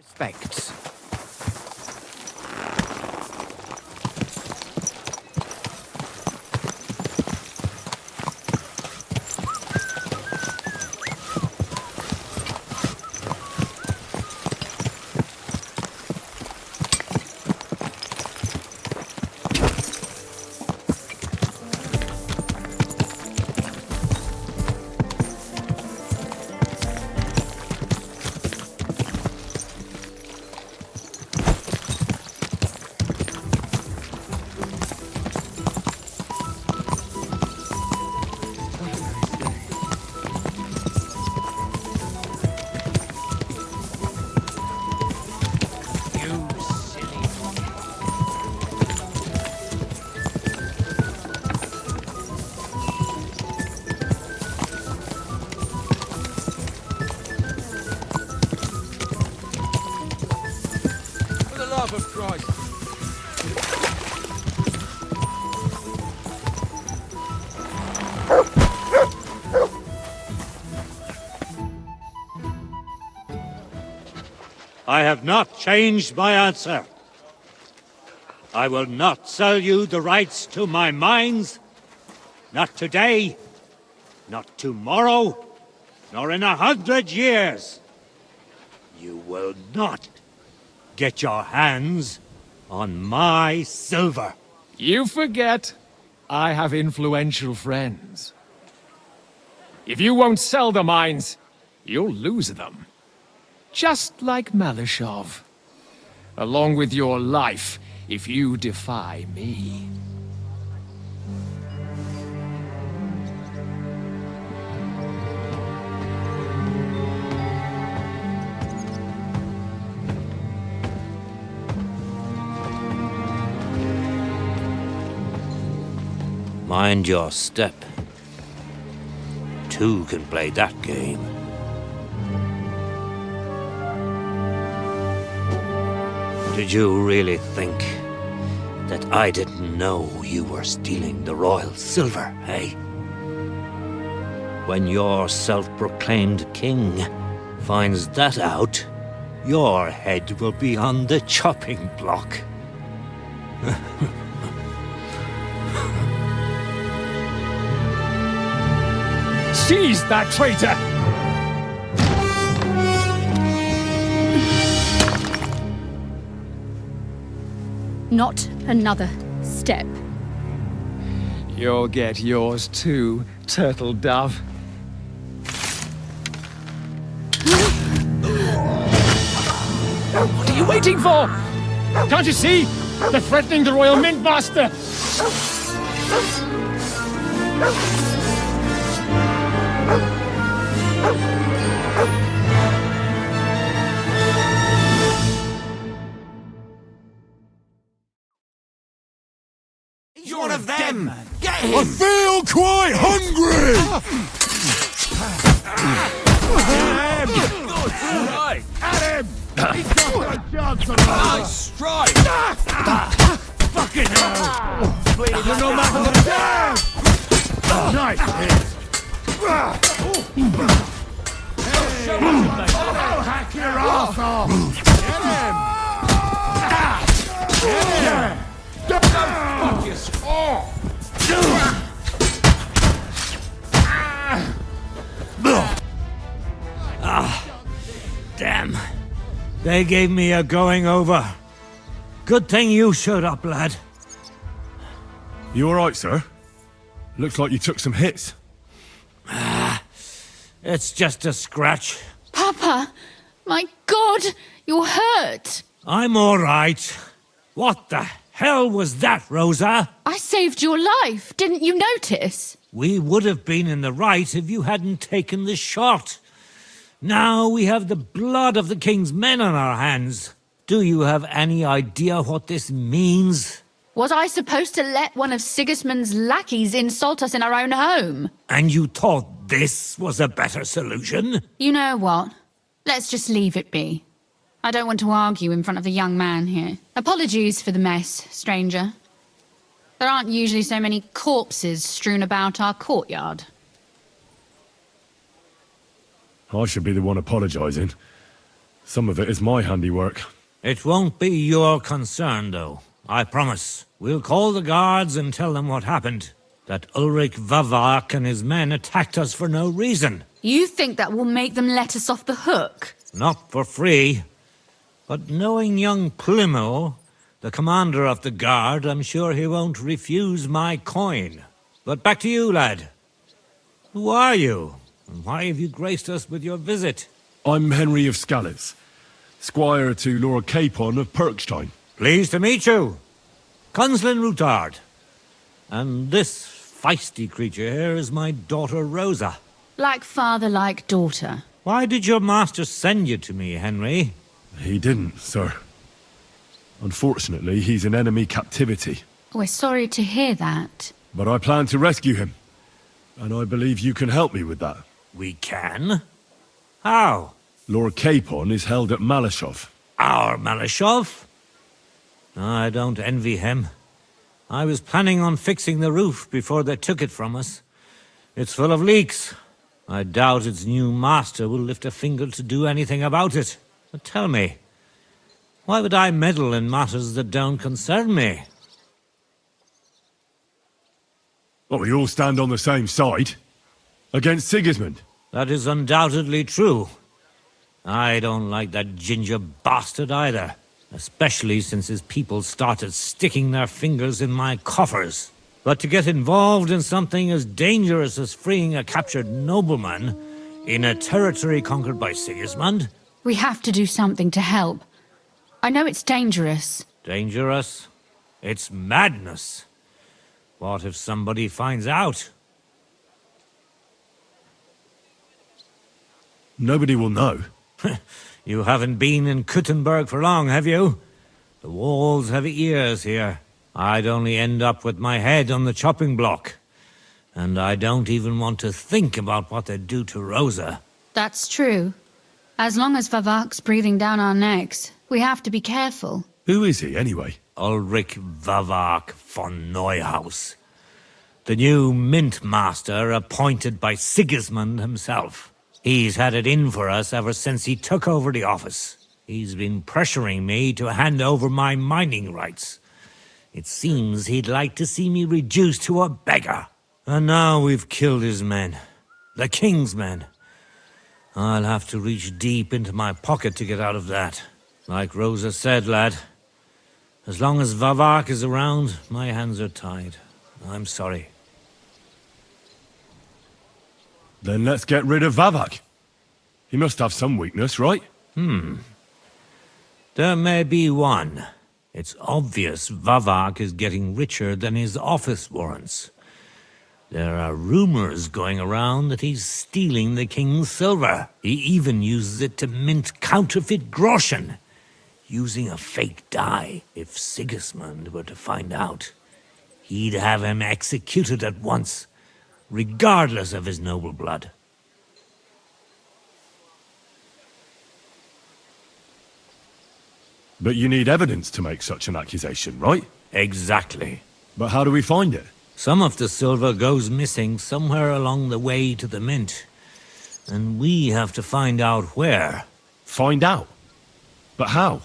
Respects. Of Christ. I have not changed my answer. I will not sell you the rights to my mines. Not today, not tomorrow, nor in 100 years. You will not get your hands on my silver. You forget, I have influential friends. If you won't sell the mines, you'll lose them. Just like Malishov. Along with your life, if you defy me. Mind your step. Two can play that game. Did you really think that I didn't know you were stealing the royal silver, eh? When your self-proclaimed king finds that out, your head will be on the chopping block. Seize that traitor! Not another step. You'll get yours too, turtle dove. What are you waiting for? Can't you see? They're threatening the Royal Mint Master! You're one of them! Get him! I feel quite hungry! Good strike! At him! He's got a chance of Nice strike! fucking hell! Bleeding no matter the damn! Nice hit! I'll hack your ass off! Get him! Yeah! Fuck you! Oh! Damn. They gave me a going over. Good thing you showed up, lad. You alright, sir? Looks like you took some hits. It's just a scratch. Papa! My God! You're hurt! I'm all right. What the hell was that, Rosa? I saved your life. Didn't you notice? We would have been in the right if you hadn't taken the shot. Now we have the blood of the king's men on our hands. Do you have any idea what this means? Was I supposed to let one of Sigismund's lackeys insult us in our own home? And you thought this was a better solution? You know what? Let's just leave it be. I don't want to argue in front of the young man here. Apologies for the mess, stranger. There aren't usually so many corpses strewn about our courtyard. I should be the one apologising. Some of it is my handiwork. It won't be your concern, though. I promise. We'll call the guards and tell them what happened. That Ulrich Vavak and his men attacked us for no reason. You think that will make them let us off the hook? Not for free. But knowing young Plimo, the commander of the guard, I'm sure he won't refuse my coin. But back to you, lad. Who are you? And why have you graced us with your visit? I'm Henry of Scalitz, squire to Lord Capon of Perkstein. Pleased to meet you. Conslin Routard. And this feisty creature here is my daughter Rosa. Like father, like daughter. Why did your master send you to me, Henry? He didn't, sir. Unfortunately, he's in enemy captivity. We're sorry to hear that. But I plan to rescue him. And I believe you can help me with that. We can? How? Lord Capon is held at Malashov. Our Malashov? I don't envy him. I was planning on fixing the roof before they took it from us. It's full of leaks. I doubt its new master will lift a finger to do anything about it. But tell me, why would I meddle in matters that don't concern me? Well, we all stand on the same side. Against Sigismund. That is undoubtedly true. I don't like that ginger bastard either. Especially since his people started sticking their fingers in my coffers. But to get involved in something as dangerous as freeing a captured nobleman in a territory conquered by Sigismund? We have to do something to help. I know it's dangerous. Dangerous? It's madness. What if somebody finds out? Nobody will know. You haven't been in Kuttenberg for long, have you? The walls have ears here. I'd only end up with my head on the chopping block. And I don't even want to think about what they'd do to Rosa. That's true. As long as Vavak's breathing down our necks, we have to be careful. Who is he, anyway? Ulrich Vavak von Neuhaus. The new mint master appointed by Sigismund himself. He's had it in for us ever since he took over the office. He's been pressuring me to hand over my mining rights. It seems he'd like to see me reduced to a beggar. And now we've killed his men. The king's men. I'll have to reach deep into my pocket to get out of that. Like Rosa said, lad, as long as Vavak is around, my hands are tied. I'm sorry. Then let's get rid of Vavak. He must have some weakness, right? There may be one. It's obvious Vavak is getting richer than his office warrants. There are rumors going around that he's stealing the king's silver. He even uses it to mint counterfeit groschen, using a fake die. If Sigismund were to find out, he'd have him executed at once, regardless of his noble blood. But you need evidence to make such an accusation, right? Exactly. But how do we find it? Some of the silver goes missing somewhere along the way to the mint, and we have to find out where. Find out? But how?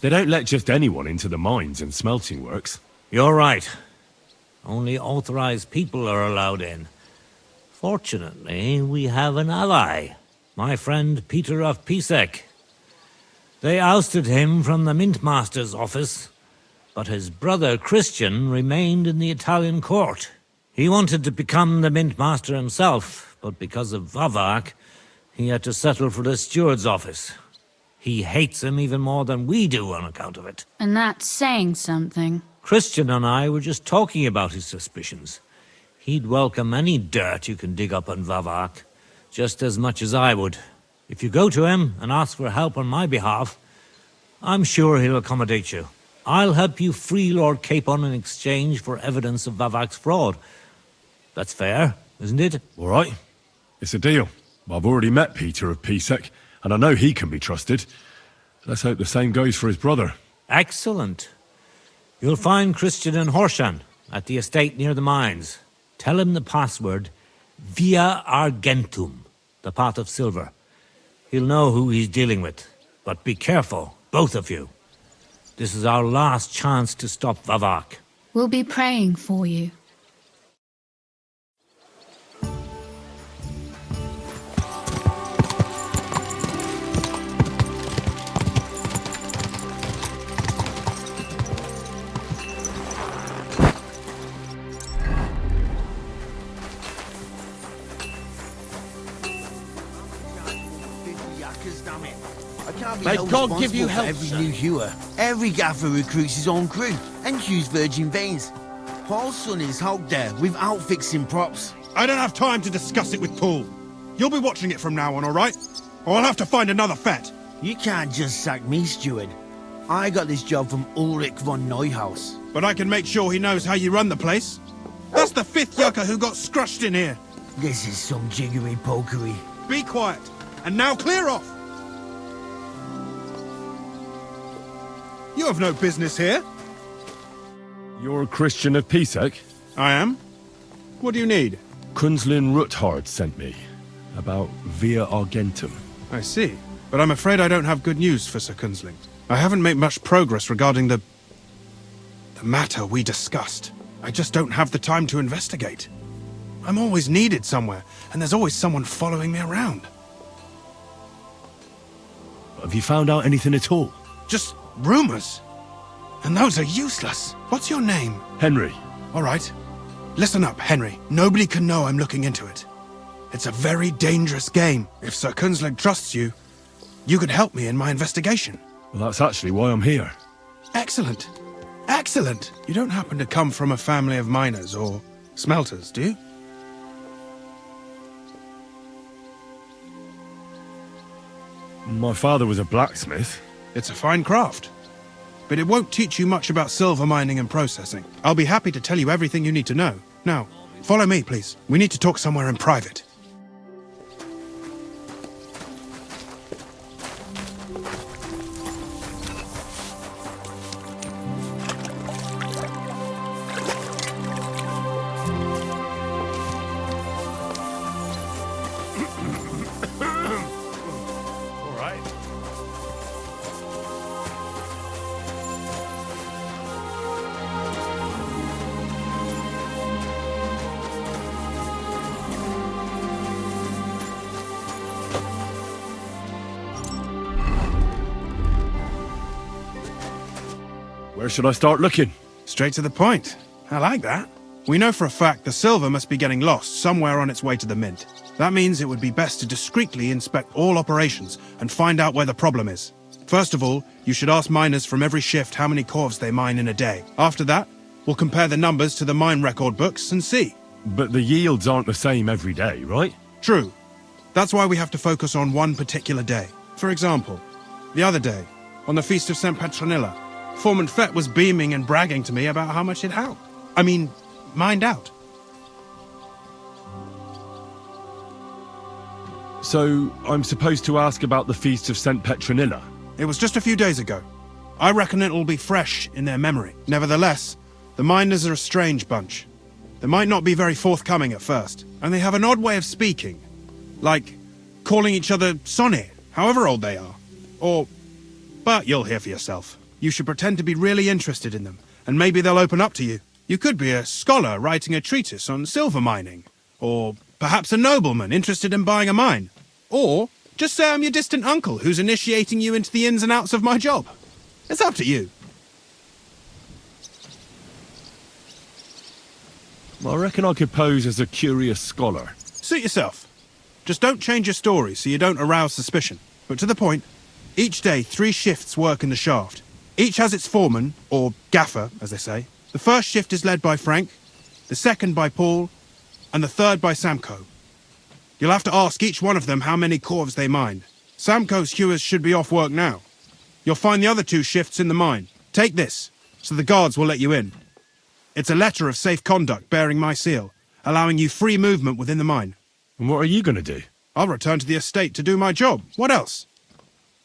They don't let just anyone into the mines and smelting works. You're right. Only authorized people are allowed in. Fortunately, we have an ally, my friend Peter of Pisek. They ousted him from the Mintmaster's office, but his brother Christian remained in the Italian court. He wanted to become the Mintmaster himself, but because of Vavak, he had to settle for the steward's office. He hates him even more than we do on account of it. And that's saying something. Christian and I were just talking about his suspicions. He'd welcome any dirt you can dig up on Vavak, just as much as I would. If you go to him and ask for help on my behalf, I'm sure he'll accommodate you. I'll help you free Lord Capon in exchange for evidence of Vavak's fraud. That's fair, isn't it? All right. It's a deal. I've already met Peter of Pisek, and I know he can be trusted. Let's hope the same goes for his brother. Excellent. You'll find Christian and Horshan at the estate near the mines. Tell him the password, Via Argentum, the pot of silver. He'll know who he's dealing with. But be careful, both of you. This is our last chance to stop Vavak. We'll be praying for you. May God give you help, every new hewer. Every gaffer recruits his own crew and uses virgin veins. Paul's son is out there without fixing props. I don't have time to discuss it with Paul. You'll be watching it from now on, all right? Or I'll have to find another fet. You can't just sack me, steward. I got this job from Ulrich von Neuhaus. But I can make sure he knows how you run the place. That's the 5th yucca who got scrushed in here. This is some jiggery pokery. Be quiet. And now clear off. You have no business here. You're a Christian of Pisek? I am. What do you need? Kunzlin Ruthard sent me. About Via Argentum. I see. But I'm afraid I don't have good news for Sir Kunzling. I haven't made much progress regarding the matter we discussed. I just don't have the time to investigate. I'm always needed somewhere, and there's always someone following me around. Have you found out anything at all? Just rumors. And those are useless. What's your name? Henry. All right. Listen up, Henry. Nobody can know I'm looking into it. It's a very dangerous game. If Sir Kunzling trusts you, you could help me in my investigation. Well, that's actually why I'm here. Excellent. Excellent. You don't happen to come from a family of miners or smelters, do you? My father was a blacksmith. It's a fine craft. But it won't teach you much about silver mining and processing. I'll be happy to tell you everything you need to know. Now, follow me, please. We need to talk somewhere in private. Where should I start looking? Straight to the point. I like that. We know for a fact the silver must be getting lost somewhere on its way to the mint. That means it would be best to discreetly inspect all operations and find out where the problem is. First of all, you should ask miners from every shift how many corves they mine in a day. After that, we'll compare the numbers to the mine record books and see. But the yields aren't the same every day, right? True. That's why we have to focus on one particular day. For example, the other day, on the Feast of St. Petronilla, Foreman Fett was beaming and bragging to me about how much it mined out. So, I'm supposed to ask about the Feast of St. Petronilla? It was just a few days ago. I reckon it'll be fresh in their memory. Nevertheless, the miners are a strange bunch. They might not be very forthcoming at first, and they have an odd way of speaking. Like, calling each other Sonny, however old they are. But you'll hear for yourself. You should pretend to be really interested in them, and maybe they'll open up to you. You could be a scholar writing a treatise on silver mining, or perhaps a nobleman interested in buying a mine. Or just say I'm your distant uncle who's initiating you into the ins and outs of my job. It's up to you. I reckon I could pose as a curious scholar. Suit yourself. Just don't change your story so you don't arouse suspicion. But to the point, each day 3 shifts work in the shaft. Each has its foreman, or gaffer, as they say. The first shift is led by Frank, the second by Paul, and the third by Samko. You'll have to ask each one of them how many corves they mine. Samko's hewers should be off work now. You'll find the other 2 shifts in the mine. Take this, so the guards will let you in. It's a letter of safe conduct bearing my seal, allowing you free movement within the mine. And what are you going to do? I'll return to the estate to do my job. What else?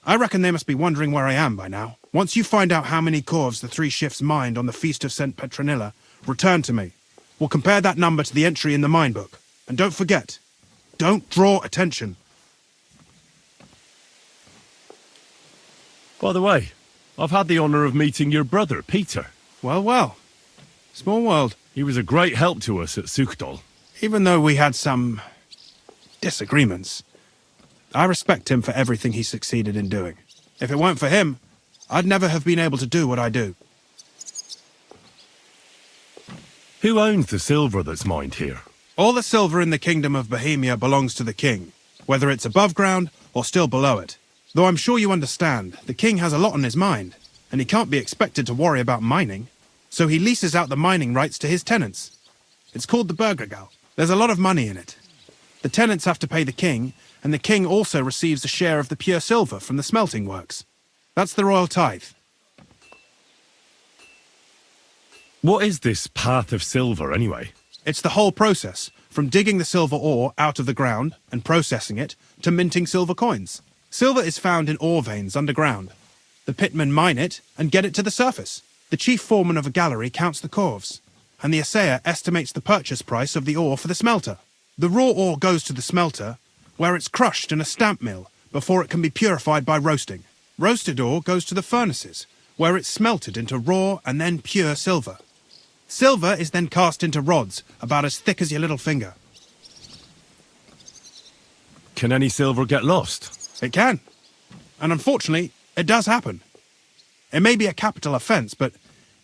I reckon they must be wondering where I am by now. Once you find out how many corves the 3 shifts mined on the Feast of St. Petronilla, return to me. We'll compare that number to the entry in the mine book. And don't forget, don't draw attention. By the way, I've had the honour of meeting your brother, Peter. Well, well. Small world. He was a great help to us at Sukdal. Even though we had some disagreements, I respect him for everything he succeeded in doing. If it weren't for him, I'd never have been able to do what I do. Who owns the silver that's mined here? All the silver in the Kingdom of Bohemia belongs to the king, whether it's above ground or still below it. Though I'm sure you understand, the king has a lot on his mind, and he can't be expected to worry about mining. So he leases out the mining rights to his tenants. It's called the Burgergal. There's a lot of money in it. The tenants have to pay the king, and the king also receives a share of the pure silver from the smelting works. That's the royal tithe. What is this path of silver, anyway? It's the whole process, from digging the silver ore out of the ground and processing it, to minting silver coins. Silver is found in ore veins underground. The pitmen mine it and get it to the surface. The chief foreman of a gallery counts the corves, and the assayer estimates the purchase price of the ore for the smelter. The raw ore goes to the smelter, where it's crushed in a stamp mill before it can be purified by roasting. Roasted ore goes to the furnaces, where it's smelted into raw and then pure silver. Silver is then cast into rods about as thick as your little finger. Can any silver get lost? It can. And unfortunately, it does happen. It may be a capital offence, but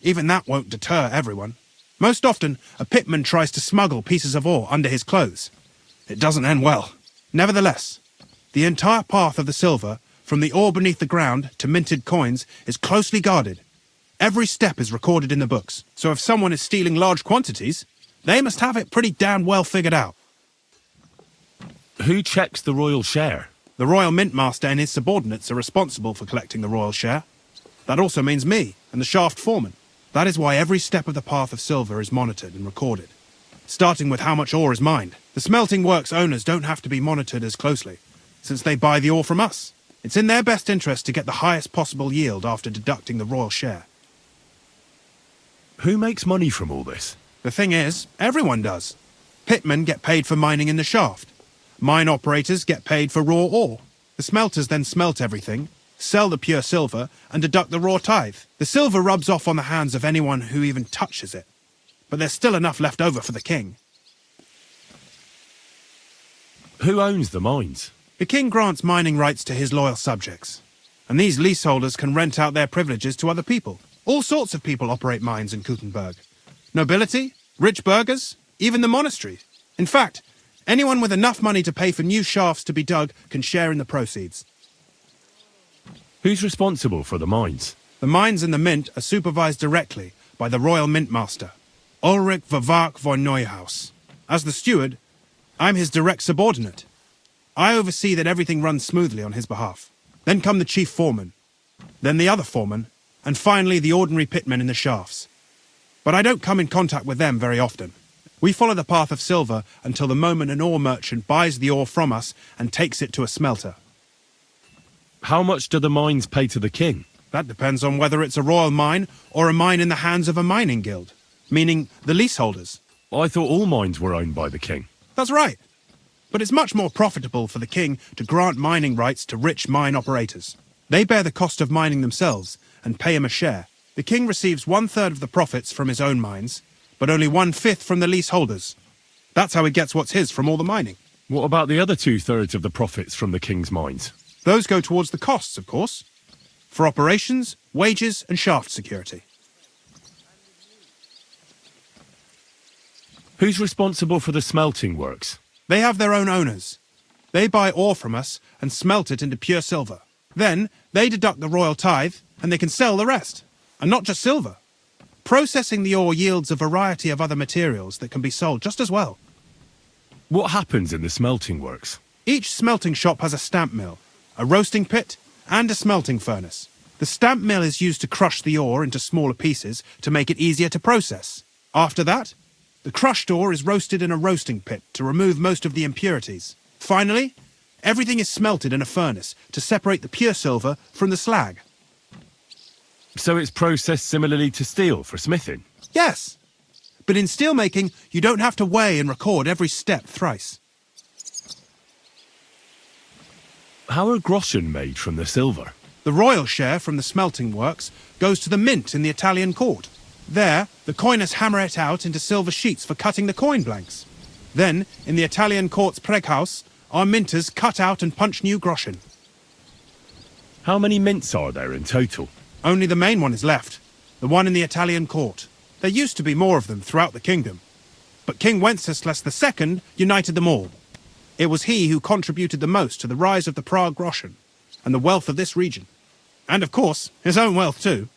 even that won't deter everyone. Most often, a pitman tries to smuggle pieces of ore under his clothes. It doesn't end well. Nevertheless, the entire path of the silver, from the ore beneath the ground to minted coins, is closely guarded. Every step is recorded in the books, so if someone is stealing large quantities, they must have it pretty damn well figured out. Who checks the royal share? The royal mint master and his subordinates are responsible for collecting the royal share. That also means me and the shaft foreman. That is why every step of the path of silver is monitored and recorded, starting with how much ore is mined. The smelting works owners don't have to be monitored as closely, since they buy the ore from us. It's in their best interest to get the highest possible yield after deducting the royal share. Who makes money from all this? The thing is, everyone does. Pitmen get paid for mining in the shaft. Mine operators get paid for raw ore. The smelters then smelt everything, sell the pure silver, and deduct the raw tithe. The silver rubs off on the hands of anyone who even touches it. But there's still enough left over for the king. Who owns the mines? The king grants mining rights to his loyal subjects. And these leaseholders can rent out their privileges to other people. All sorts of people operate mines in Kuttenberg. Nobility, rich burghers, even the monastery. In fact, anyone with enough money to pay for new shafts to be dug can share in the proceeds. Who's responsible for the mines? The mines and the mint are supervised directly by the royal mint master, Ulrich Vervark von Neuhaus. As the steward, I'm his direct subordinate. I oversee that everything runs smoothly on his behalf. Then come the chief foreman, then the other foreman, and finally the ordinary pitmen in the shafts. But I don't come in contact with them very often. We follow the path of silver until the moment an ore merchant buys the ore from us and takes it to a smelter. How much do the mines pay to the king? That depends on whether it's a royal mine or a mine in the hands of a mining guild, meaning the leaseholders. I thought all mines were owned by the king. That's right. But it's much more profitable for the king to grant mining rights to rich mine operators. They bear the cost of mining themselves and pay him a share. The king receives 1/3 of the profits from his own mines, but only 1/5 from the leaseholders. That's how he gets what's his from all the mining. What about the other 2/3 of the profits from the king's mines? Those go towards the costs, of course, for operations, wages, and shaft security. Who's responsible for the smelting works? They have their own owners. They buy ore from us and smelt it into pure silver. Then they deduct the royal tithe and they can sell the rest. And not just silver. Processing the ore yields a variety of other materials that can be sold just as well. What happens in the smelting works? Each smelting shop has a stamp mill, a roasting pit, and a smelting furnace. The stamp mill is used to crush the ore into smaller pieces to make it easier to process. After that, the crushed ore is roasted in a roasting pit to remove most of the impurities. Finally, everything is smelted in a furnace to separate the pure silver from the slag. So it's processed similarly to steel for smithing? Yes, but in steelmaking, you don't have to weigh and record every step thrice. How are groschen made from the silver? The royal share from the smelting works goes to the mint in the Italian court. There, the coiners hammer it out into silver sheets for cutting the coin blanks. Then, in the Italian court's preghouse, our minters cut out and punch new groschen. How many mints are there in total? Only the main one is left, the one in the Italian court. There used to be more of them throughout the kingdom. But King Wenceslas II united them all. It was he who contributed the most to the rise of the Prague groschen and the wealth of this region. And of course, his own wealth too.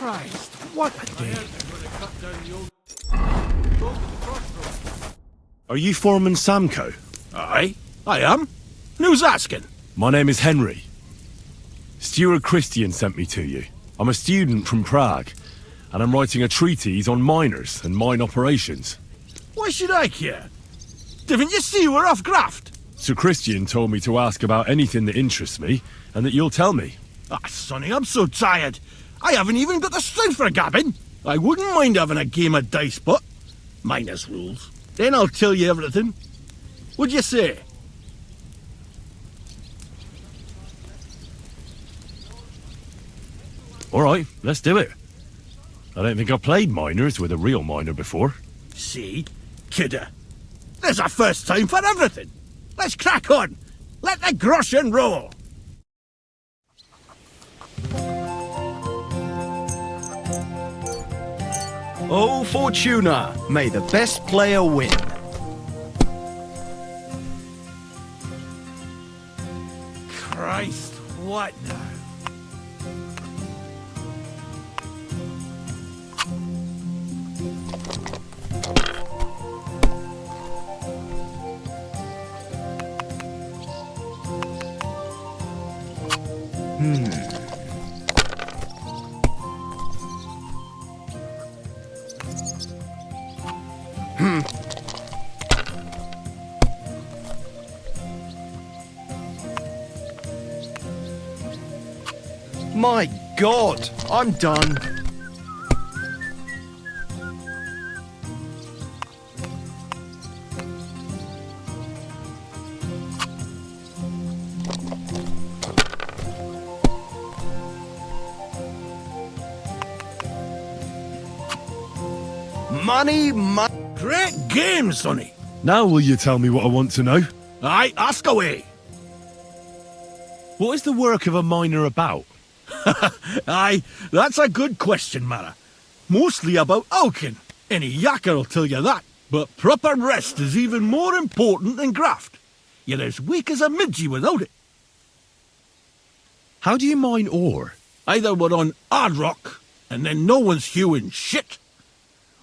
Christ, what a day. Are you Foreman Samco? Aye, I am. And who's asking? My name is Henry. Steward Christian sent me to you. I'm a student from Prague, and I'm writing a treatise on miners and mine operations. Why should I care? Didn't you see we're off graft? Sir Christian told me to ask about anything that interests me, and that you'll tell me. Ah, Sonny, I'm so tired. I haven't even got the strength for gabbing. I wouldn't mind having a game of dice, but minus rules. Then I'll tell you everything. What'd you say? All right, let's do it. I don't think I've played miners with a real miner before. See? Kidder. There's a first time for everything. Let's crack on. Let the groschen roll. Oh, Fortuna, may the best player win. Christ, what now? My God, I'm done. Money, Great game, Sonny. Now will you tell me what I want to know? Aye, ask away. What is the work of a miner about? Aye, that's a good question, Mara. Mostly about oaken. Any yakker will tell you that. But proper rest is even more important than graft. You're as weak as a midgie without it. How do you mine ore? Either we're on hard rock, and then no one's hewing shit.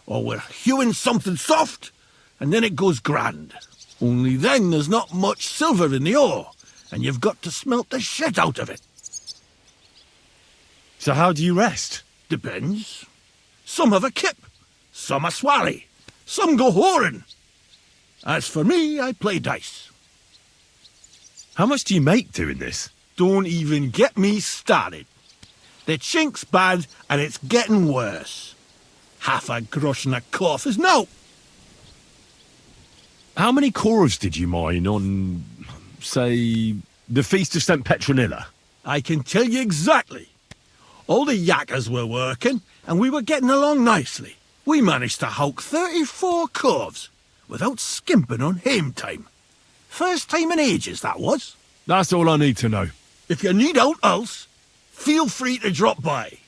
Or we're hewing something soft, and then it goes grand. Only then there's not much silver in the ore, and you've got to smelt the shit out of it. So how do you rest? Depends. Some have a kip, some a swally, some go whoring. As for me, I play dice. How much do you make doing this? Don't even get me started. The chink's bad, and it's getting worse. Half a grosh and a cough is no. How many cores did you mine on, say, the Feast of St. Petronilla? I can tell you exactly. All the yakkers were working, and we were getting along nicely. We managed to howk 34 coves, without skimping on hame time. First time in ages, that was. That's all I need to know. If you need out else, feel free to drop by.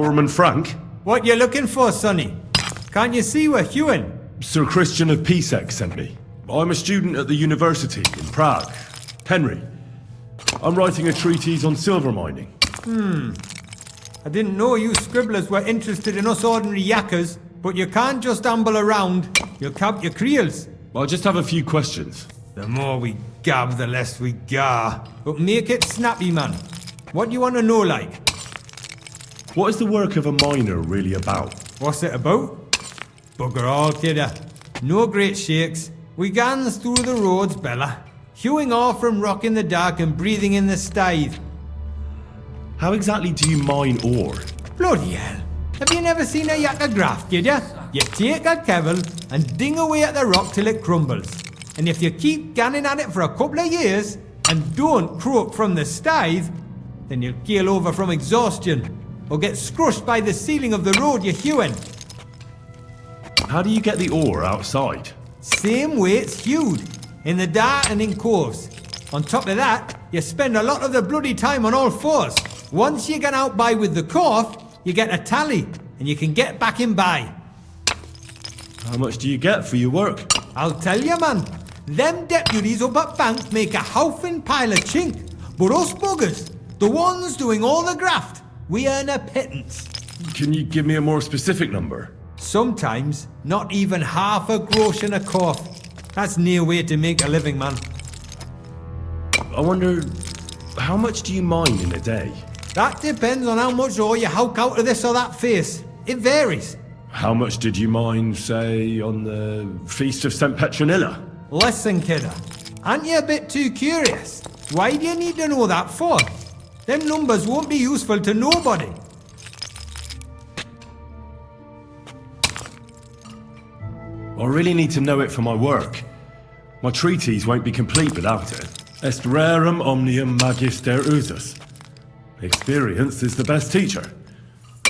Foreman Frank? What you looking for, Sonny? Can't you see we're hewing? Sir Christian of Pisek sent me. I'm a student at the university in Prague. Henry. I'm writing a treatise on silver mining. I didn't know you scribblers were interested in us ordinary yakkers, but you can't just amble around. You'll count your creels. I just have a few questions. The more we gab, the less we gar. But make it snappy, man. What do you want to know, like? What is the work of a miner really about? What's it about? Bugger all, kidder. No great shakes. We gans through the roads, Bella. Hewing off from rock in the dark and breathing in the stythe. How exactly do you mine ore? Bloody hell. Have you never seen a yakker graft, kid ya? You take a kevel and ding away at the rock till it crumbles. And if you keep ganning at it for a couple of years and don't croak from the stythe, then you'll keel over from exhaustion or get scrushed by the ceiling of the road you're hewing. How do you get the ore outside? Same way it's hewed, in the dark and in coves. On top of that, you spend a lot of the bloody time on all fours. Once you get out by with the corf, you get a tally, and you can get back in by. How much do you get for your work? I'll tell you, man. Them deputies up at Bank make a howfing pile of chink. But us buggers, the ones doing all the graft, we earn a pittance. Can you give me a more specific number? Sometimes, not even half a grosh in a corf. That's near way to make a living, man. I wonder, how much do you mine in a day? That depends on how much ore you howk out of this or that face. It varies. How much did you mine, say, on the Feast of St. Petronilla? Listen, kidder. Aren't you a bit too curious? Why do you need to know that for? Them numbers won't be useful to nobody. I really need to know it for my work. My treatise won't be complete without it. Est rerum omnium magister usus. Experience is the best teacher.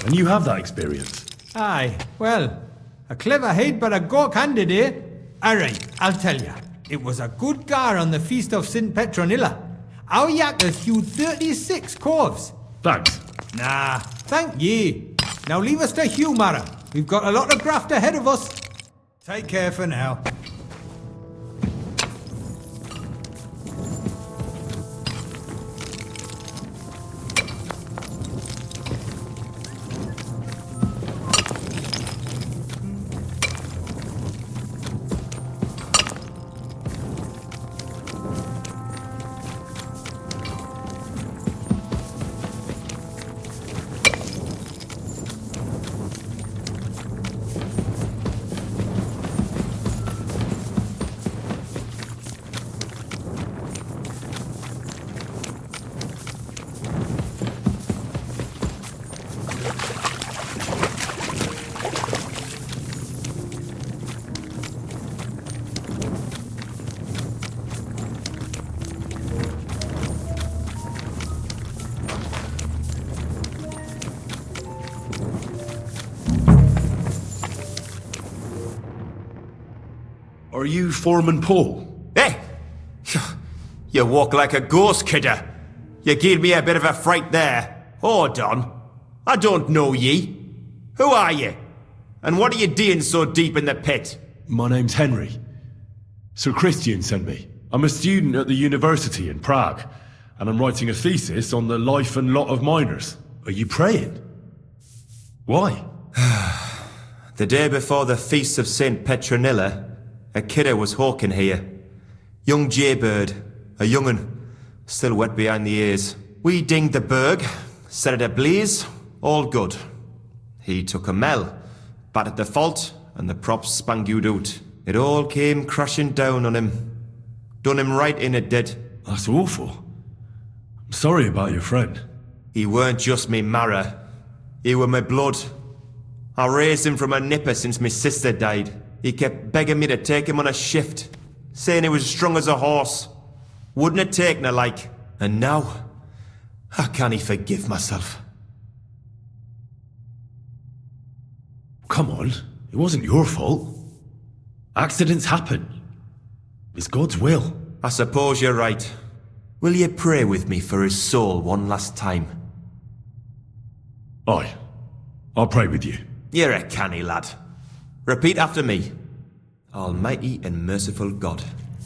And you have that experience. Aye, well, a clever head but a gawk-handed, eh? Alright, I'll tell ya. It was a good gar on the Feast of St. Petronilla. Our yakkers hewed 36 corves. Thanks. Nah, thank ye. Now leave us to hew, Mara. We've got a lot of graft ahead of us. Take care for now. Are you Foreman Paul? Hey! You walk like a ghost, kidder. You gave me a bit of a fright there. Hold on. I don't know ye. Who are you? And what are you doing so deep in the pit? My name's Henry. Sir Christian sent me. I'm a student at the university in Prague, and I'm writing a thesis on the life and lot of miners. Are you praying? Why? The day before the Feast of St. Petronilla, a kidder was hawking here. Young jaybird, a young'un, still wet behind the ears. We dinged the berg, set it ablaze, all good. He took a mell, battered the fault, and the props spangued out. It all came crashing down on him. Done him right in, it did. That's awful. I'm sorry about your friend. He weren't just me marrow. He were my blood. I raised him from a nipper since my sister died. He kept begging me to take him on a shift, saying he was strong as a horse. Wouldn't it take no like? And now, how can he forgive myself? Come on, it wasn't your fault. Accidents happen. It's God's will. I suppose you're right. Will you pray with me for his soul one last time? Aye. I'll pray with you. You're a canny lad. Repeat after me. Almighty and merciful God,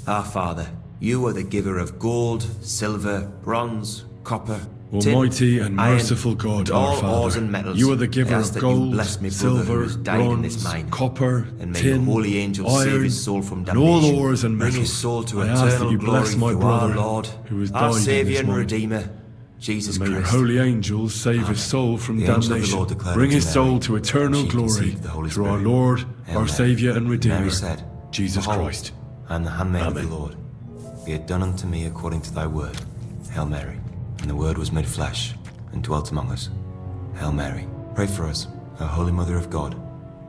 our Father, you are the giver of gold, silver, bronze, copper, Almighty tin, and iron, merciful God, all our Father, ores and metals. you are the I giver ask of that you gold, bless me brother who silver, has died in this bronze, mine, copper, and may tin, your holy angels save iron, his soul from and damnation. all ores and Bring metals. his soul to I ask that eternal you glory bless my through brother, our Lord, who has our died in Saviour this and mine. Redeemer, Jesus May your Christ. holy angels save his soul from The angel of the damnation. Lord declared Bring unto his soul Mary, to eternal she glory conceived the Holy through our Spirit. Lord, Hail our Mary. Saviour and Redeemer, Mary said, Jesus Behold, Christ. I am the handmaid of Amen. the Lord. Be it done unto me according to thy word. Hail Mary. And the word was made flesh and dwelt among us. Hail Mary. Pray for us, O Holy Mother of God,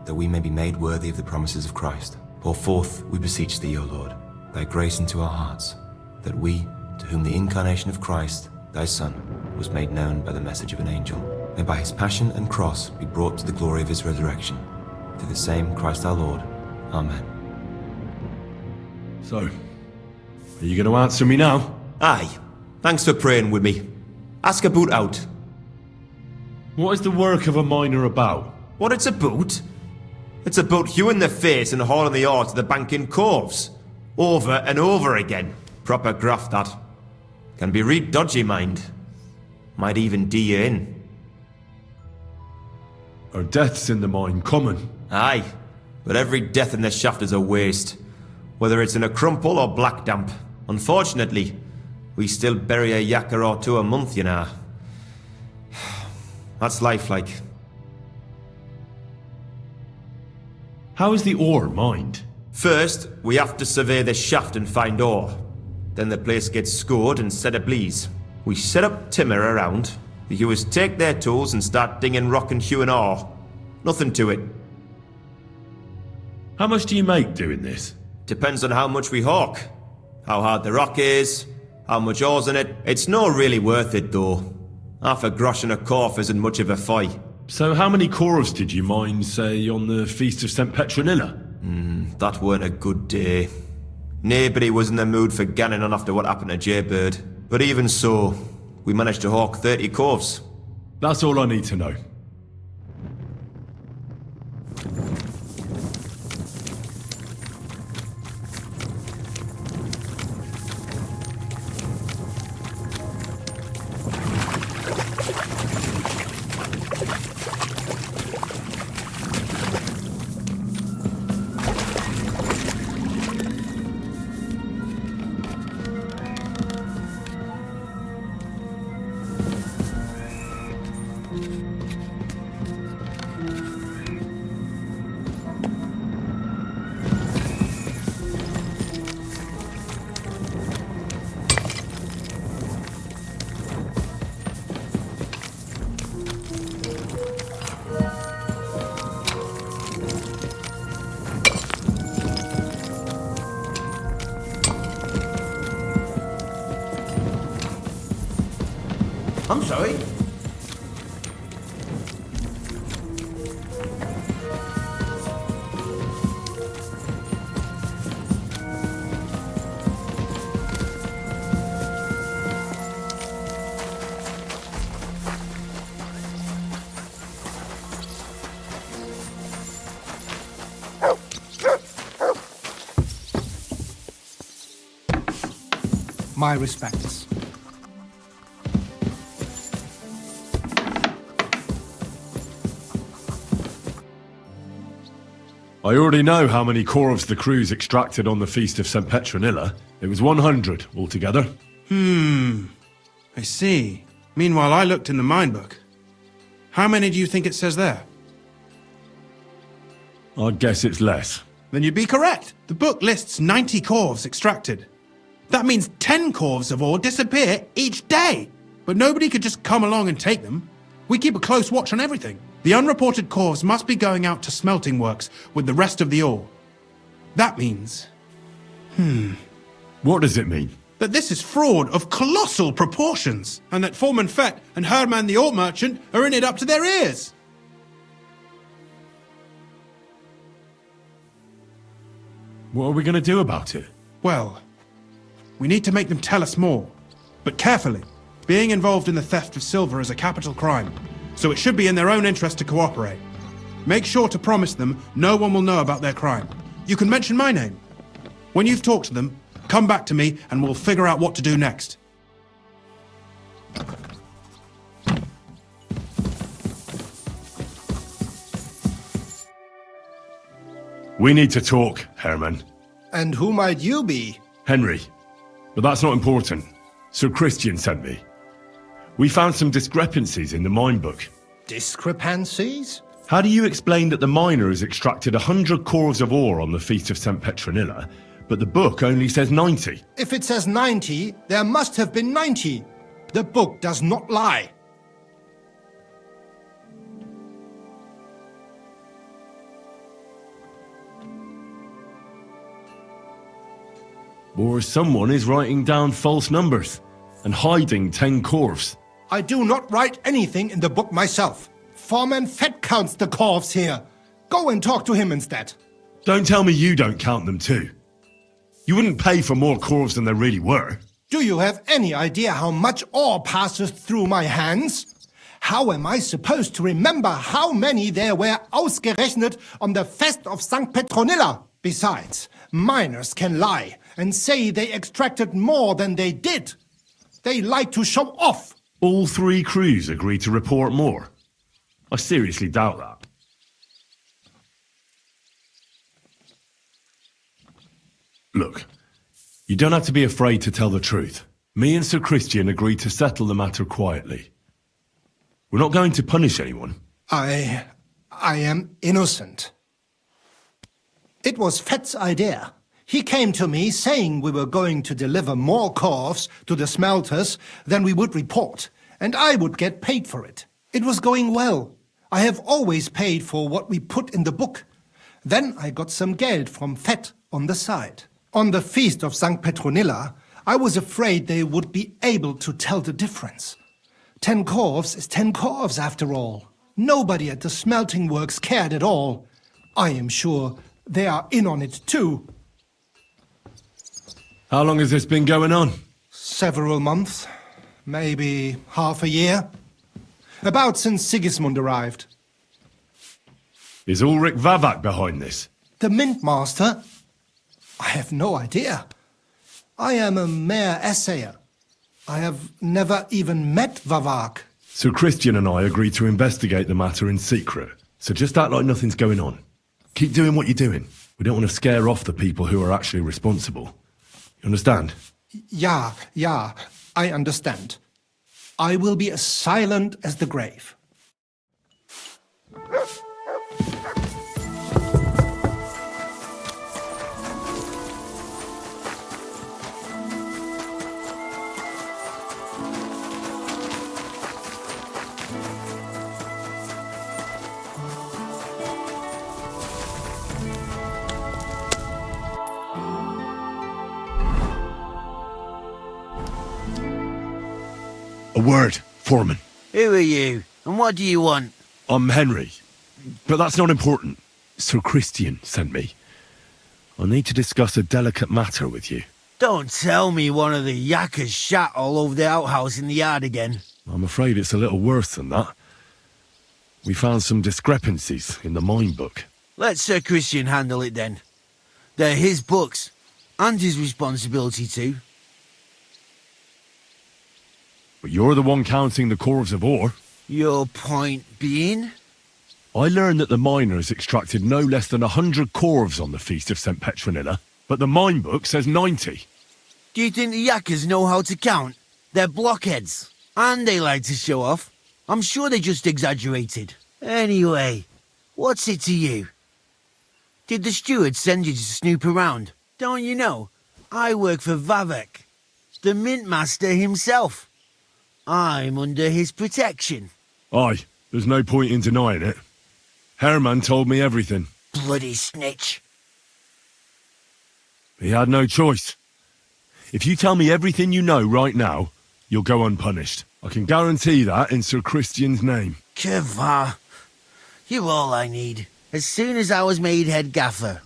that we may be made worthy of the promises of Christ. Pour forth, we beseech thee, O Lord, thy grace into our hearts, that we, to whom the incarnation of Christ, thy Son, was made known by the message of an angel, may by his passion and cross be brought to the glory of his resurrection. Through the same Christ our Lord. Amen. So, are you going to answer me now? Aye. Thanks for praying with me. Ask about out. What is the work of a miner about? What it's about? It's about hewing the face and hauling the ore to the bank in coves. Over and over again. Proper graft, that. Can be real dodgy, mind. Might even do you in. Are deaths in the mine common? Aye. But every death in the shaft is a waste. Whether it's in a crumple or black damp. Unfortunately, we still bury a yakka or two a month, you know. That's life, like. How is the ore mined? First, we have to survey the shaft and find ore. Then the place gets scored and set ablaze. We set up timber around. The hewers take their tools and start dinging rock and hewing ore. Nothing to it. How much do you make doing this? Depends on how much we hawk. How hard the rock is, how much ore's in it. It's not really worth it, though. Half a grosh and a corf isn't much of a fight. So how many corves did you mine, say, on the Feast of St. Petronilla? That weren't a good day. Nobody was in the mood for ganning on after what happened to Jaybird. But even so, we managed to hawk 30 corves. That's all I need to know. I'm sorry. My respects. I already know how many corves the crews extracted on the Feast of St. Petronilla. It was 100 altogether. I see. Meanwhile, I looked in the mine book. How many do you think it says there? I'd guess it's less. Then you'd be correct. The book lists 90 corves extracted. That means 10 corves of ore disappear each day. But nobody could just come along and take them. We keep a close watch on everything. The unreported corves must be going out to smelting works with the rest of the ore. That means... What does it mean? that this is fraud of colossal proportions, and that Foreman Fett and Herman the ore merchant are in it up to their ears. What are we going to do about it? Well, we need to make them tell us more, but carefully. Being involved in the theft of silver is a capital crime, so it should be in their own interest to cooperate. Make sure to promise them no one will know about their crime. You can mention my name. When you've talked to them, come back to me and we'll figure out what to do next. We need to talk, Herman. And who might you be? Henry. But that's not important. Sir Christian sent me. We found some discrepancies in the mine book. Discrepancies? How do you explain that the miner has extracted 100 cores of ore on the Feast of St. Petronilla, but the book only says 90? If it says 90, there must have been 90. The book does not lie. Or someone is writing down false numbers and hiding 10 corves. I do not write anything in the book myself. Foreman Fett counts the corves here. Go and talk to him instead. Don't tell me you don't count them too. You wouldn't pay for more corves than there really were. Do you have any idea how much ore passes through my hands? How am I supposed to remember how many there were ausgerechnet on the Fest of St. Petronilla? Besides, miners can lie and say they extracted more than they did. They like to show off. All 3 crews agreed to report more. I seriously doubt that. Look, you don't have to be afraid to tell the truth. Me and Sir Christian agreed to settle the matter quietly. We're not going to punish anyone. I am innocent. It was Fett's idea. He came to me saying we were going to deliver more corves to the smelters than we would report, and I would get paid for it. It was going well. I have always paid for what we put in the book. Then I got some geld from Fett on the side. On the Feast of St. Petronilla, I was afraid they would be able to tell the difference. 10 corves is 10 corves after all. Nobody at the smelting works cared at all. I am sure they are in on it too. How long has this been going on? Several months. Maybe half a year. About since Sigismund arrived. Is Ulrich Vavak behind this? The Mint Master? I have no idea. I am a mere assayer. I have never even met Vavak. Sir Christian and I agreed to investigate the matter in secret, so just act like nothing's going on. Keep doing what you're doing. We don't want to scare off the people who are actually responsible. You understand? Yeah, I understand. I will be as silent as the grave. A word, Foreman. Who are you, and what do you want? I'm Henry, but that's not important. Sir Christian sent me. I need to discuss a delicate matter with you. Don't tell me one of the yakkers shat all over the outhouse in the yard again. I'm afraid it's a little worse than that. We found some discrepancies in the mine book. Let Sir Christian handle it then. They're his books, and his responsibility too. But you're the one counting the corves of ore. Your point being? I learned that the miners extracted no less than 100 corves on the Feast of St. Petronilla, but the mine book says 90. Do you think the yakkers know how to count? They're blockheads, and they like to show off. I'm sure they just exaggerated. Anyway, what's it to you? Did the steward send you to snoop around? Don't you know? I work for Vavek, the mint master himself. I'm under his protection. Aye, there's no point in denying it. Herman told me everything. Bloody snitch. He had no choice. If you tell me everything you know right now, you'll go unpunished. I can guarantee that in Sir Christian's name. Keva, you're all I need. As soon as I was made head gaffer,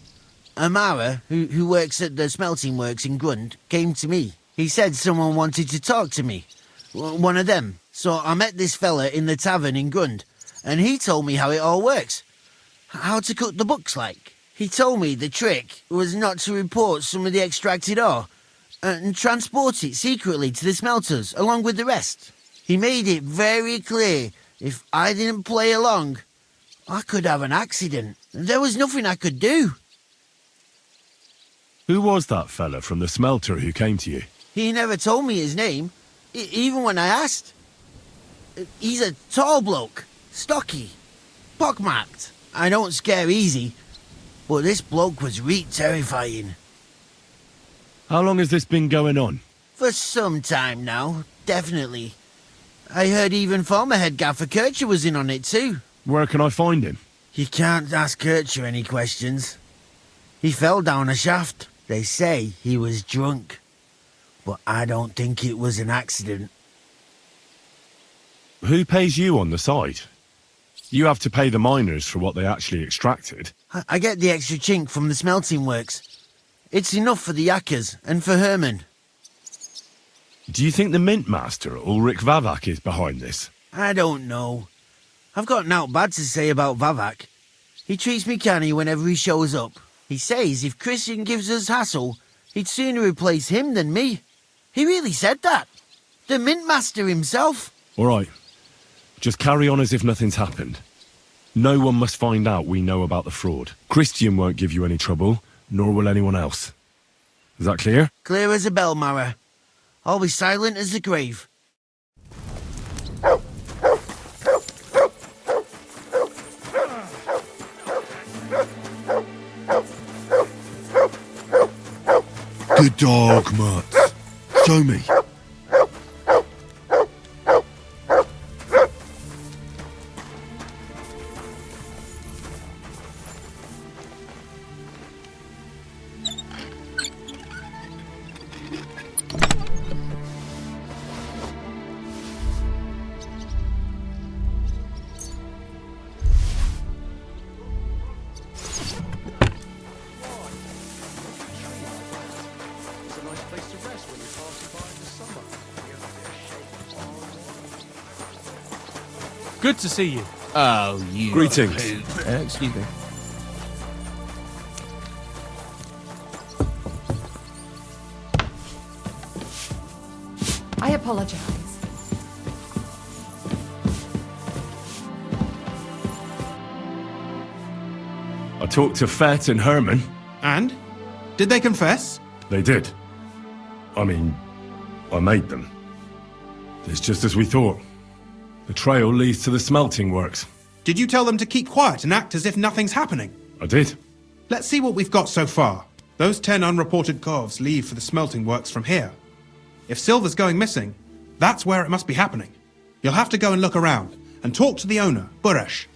Amara, who works at the smelting works in Grund, came to me. He said someone wanted to talk to me. One of them. So I met this fella in the tavern in Grund, and he told me how it all works. How to cook the books, like. He told me the trick was not to report some of the extracted ore and transport it secretly to the smelters along with the rest. He made it very clear if I didn't play along, I could have an accident. There was nothing I could do. Who was that fella from the smelter who came to you? He never told me his name, even when I asked. He's a tall bloke, stocky, pockmarked. I don't scare easy, but this bloke was reet terrifying. How long has this been going on? For some time now, definitely. I heard even former head gaffer Kircher was in on it too. Where can I find him? You can't ask Kircher any questions. He fell down a shaft. They say he was drunk, but I don't think it was an accident. Who pays you on the side? You have to pay the miners for what they actually extracted. I get the extra chink from the smelting works. It's enough for the yakkers and for Herman. Do you think the mint master, Ulrich Vavak, is behind this? I don't know. I've got naught bad to say about Vavak. He treats me canny whenever he shows up. He says if Christian gives us hassle, he'd sooner replace him than me. He really said that. The mint master himself. All right. Just carry on as if nothing's happened. No one must find out we know about the fraud. Christian won't give you any trouble, nor will anyone else. Is that clear? Clear as a bell, Mara. I'll be silent as the grave. Good dog, Mutz. Show me. Good to see you. Oh, you. Greetings. Excuse me. I apologize. I talked to Fett and Herman. And? Did they confess? They did. I mean, I made them. It's just as we thought. The trail leads to the smelting works. Did you tell them to keep quiet and act as if nothing's happening? I did. Let's see what we've got so far. Those 10 unreported corves leave for the smelting works from here. If silver's going missing, that's where it must be happening. You'll have to go and look around and talk to the owner, Buresh.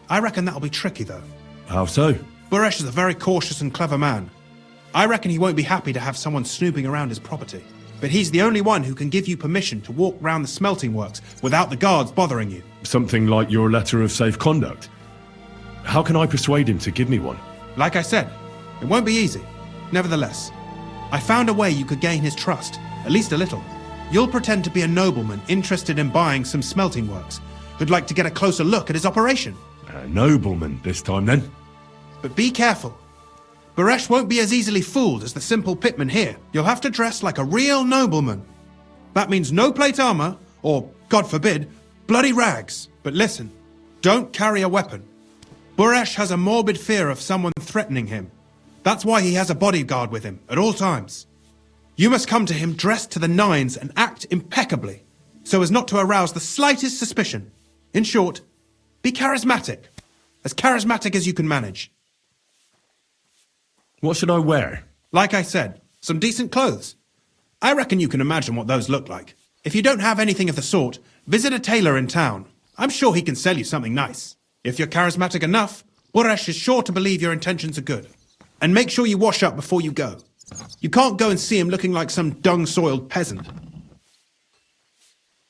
I reckon that'll be tricky, though. How so? Buresh is a very cautious and clever man. I reckon he won't be happy to have someone snooping around his property. But he's the only one who can give you permission to walk round the smelting works without the guards bothering you. Something like your letter of safe conduct. How can I persuade him to give me one? Like I said, it won't be easy. Nevertheless, I found a way you could gain his trust, at least a little. You'll pretend to be a nobleman interested in buying some smelting works, who'd like to get a closer look at his operation. A nobleman this time, then? But be careful. Buresh won't be as easily fooled as the simple pitman here. You'll have to dress like a real nobleman. That means no plate armor, or, God forbid, bloody rags. But listen, don't carry a weapon. Buresh has a morbid fear of someone threatening him. That's why he has a bodyguard with him at all times. You must come to him dressed to the nines and act impeccably, so as not to arouse the slightest suspicion. In short, be charismatic as you can manage. What should I wear? Like I said, some decent clothes. I reckon you can imagine what those look like. If you don't have anything of the sort, visit a tailor in town. I'm sure he can sell you something nice. If you're charismatic enough, Buresh is sure to believe your intentions are good. And make sure you wash up before you go. You can't go and see him looking like some dung-soiled peasant.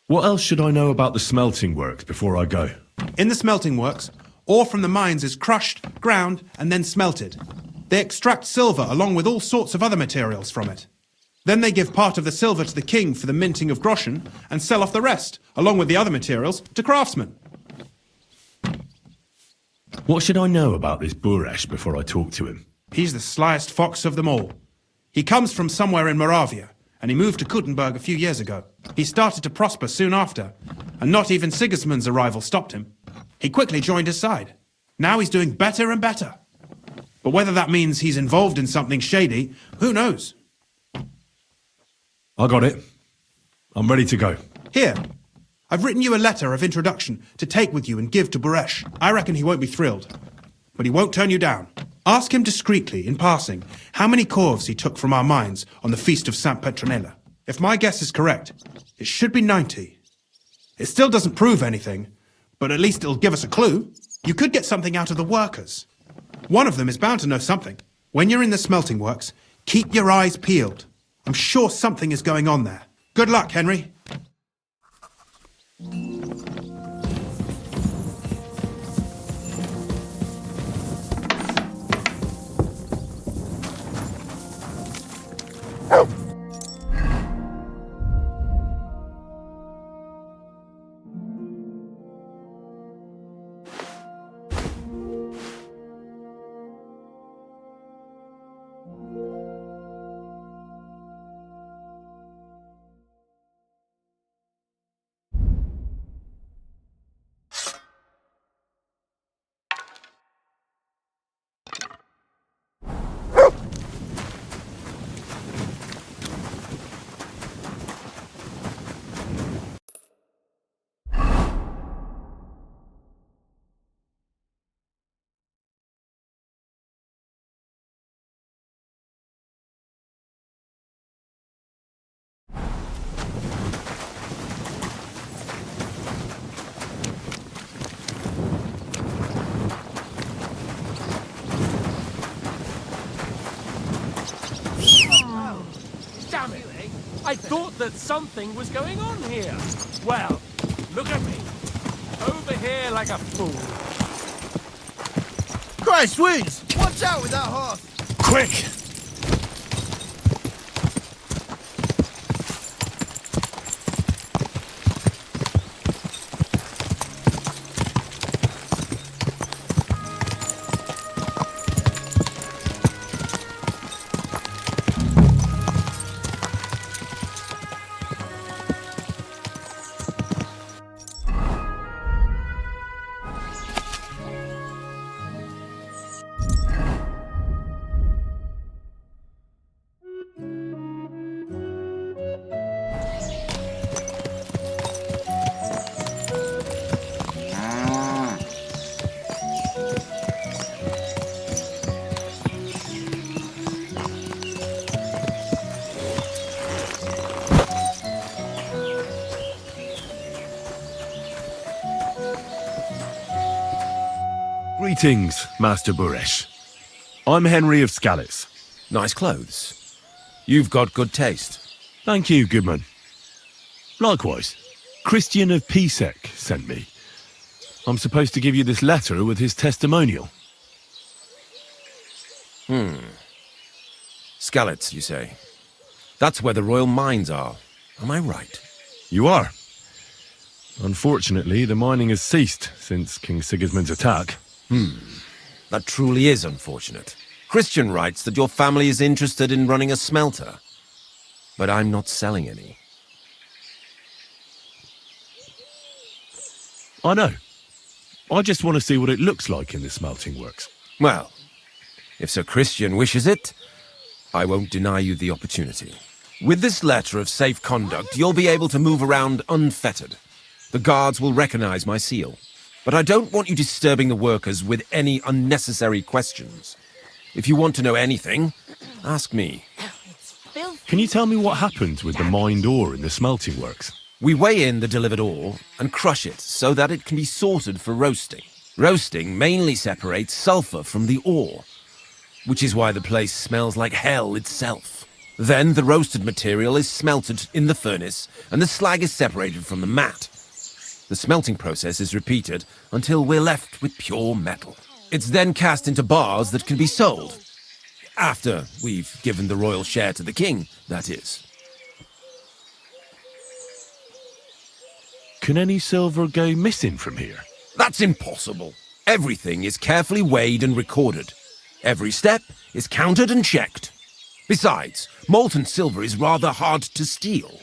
What else should I know about the smelting works before I go? In the smelting works, ore from the mines is crushed, ground, and then smelted. They extract silver along with all sorts of other materials from it. Then they give part of the silver to the king for the minting of groschen and sell off the rest, along with the other materials, to craftsmen. What should I know about this Buresh before I talk to him? He's the slyest fox of them all. He comes from somewhere in Moravia, and he moved to Kuttenberg a few years ago. He started to prosper soon after, and not even Sigismund's arrival stopped him. He quickly joined his side. Now he's doing better and better. But whether that means he's involved in something shady, who knows? I got it. I'm ready to go. Here, I've written you a letter of introduction to take with you and give to Buresh. I reckon he won't be thrilled, but he won't turn you down. Ask him discreetly, in passing, how many corves he took from our mines on the feast of Saint Petronella. If my guess is correct, it should be 90. It still doesn't prove anything, but at least it'll give us a clue. You could get something out of the workers. One of them is bound to know something. When you're in the smelting works, keep your eyes peeled. I'm sure something is going on there. Good luck, Henry. Damn it! I thought that something was going on here. Well, look at me. Over here like a fool. Christ, wounds! Watch out with that horse! Quick! Greetings, Master Buresh. I'm Henry of Skalitz. Nice clothes. You've got good taste. Thank you, Goodman. Likewise, Christian of Pisek sent me. I'm supposed to give you this letter with his testimonial. Skalitz, you say? That's where the royal mines are. Am I right? You are. Unfortunately, the mining has ceased since King Sigismund's attack. That truly is unfortunate. Christian writes that your family is interested in running a smelter. But I'm not selling any. I know. I just want to see what it looks like in the smelting works. Well, if Sir Christian wishes it, I won't deny you the opportunity. With this letter of safe conduct, you'll be able to move around unfettered. The guards will recognize my seal. But I don't want you disturbing the workers with any unnecessary questions. If you want to know anything, ask me. Can you tell me what happens with the mined ore in the smelting works? We weigh in the delivered ore and crush it so that it can be sorted for roasting. Roasting mainly separates sulfur from the ore, which is why the place smells like hell itself. Then the roasted material is smelted in the furnace and the slag is separated from the matte. The smelting process is repeated until we're left with pure metal. It's then cast into bars that can be sold. After we've given the royal share to the king, that is. Can any silver go missing from here? That's impossible. Everything is carefully weighed and recorded. Every step is counted and checked. Besides, molten silver is rather hard to steal.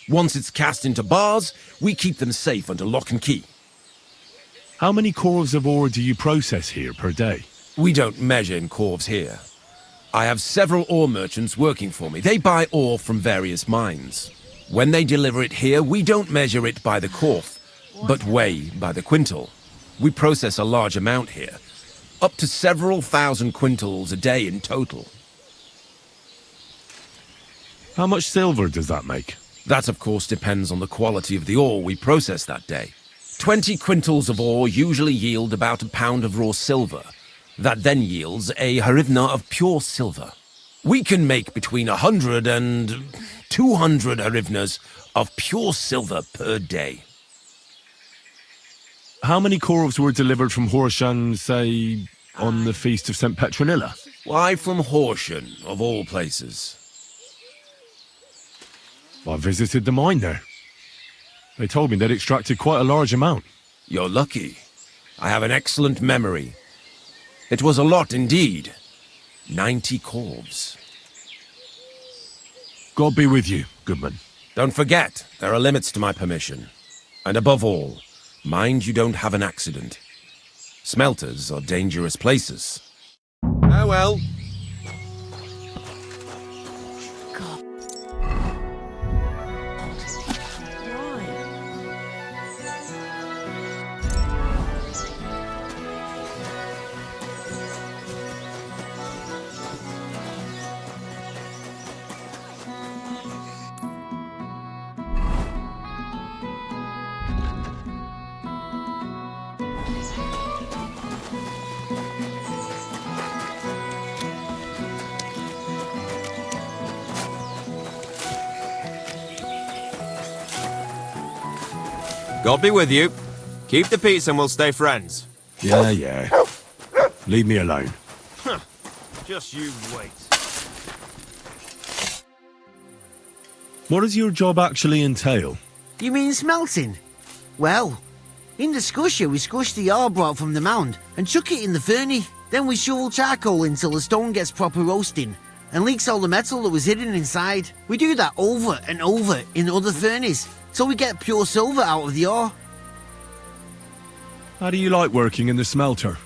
Once it's cast into bars, we keep them safe under lock and key. How many corves of ore do you process here per day? We don't measure in corves here. I have several ore merchants working for me. They buy ore from various mines. When they deliver it here, we don't measure it by the corf, but weigh by the quintal. We process a large amount here, up to several thousand quintals a day in total. How much silver does that make? That, of course, depends on the quality of the ore we process that day. 20 quintals of ore usually yield about a pound of raw silver. That then yields a hryvnia of pure silver. We can make between 100 and 200 hryvnias of pure silver per day. How many corves were delivered from Horsham, say, on the Feast of St. Petronilla? Why from Horsham, of all places? I visited the mine there. They told me they'd extracted quite a large amount. You're lucky. I have an excellent memory. It was a lot indeed. 90 corves. God be with you, Goodman. Don't forget, there are limits to my permission. And above all, mind you don't have an accident. Smelters are dangerous places. Oh well. God be with you. Keep the peace and we'll stay friends. Yeah. Leave me alone. Just you wait. What does your job actually entail? You mean smelting? Well, in the scusher we scush the ore brought from the mound and chuck it in the furnace. Then we shovel charcoal until the stone gets proper roasting and leaks all the metal that was hidden inside. We do that over and over in other furnaces, so we get pure silver out of the ore. How do you like working in the smelter?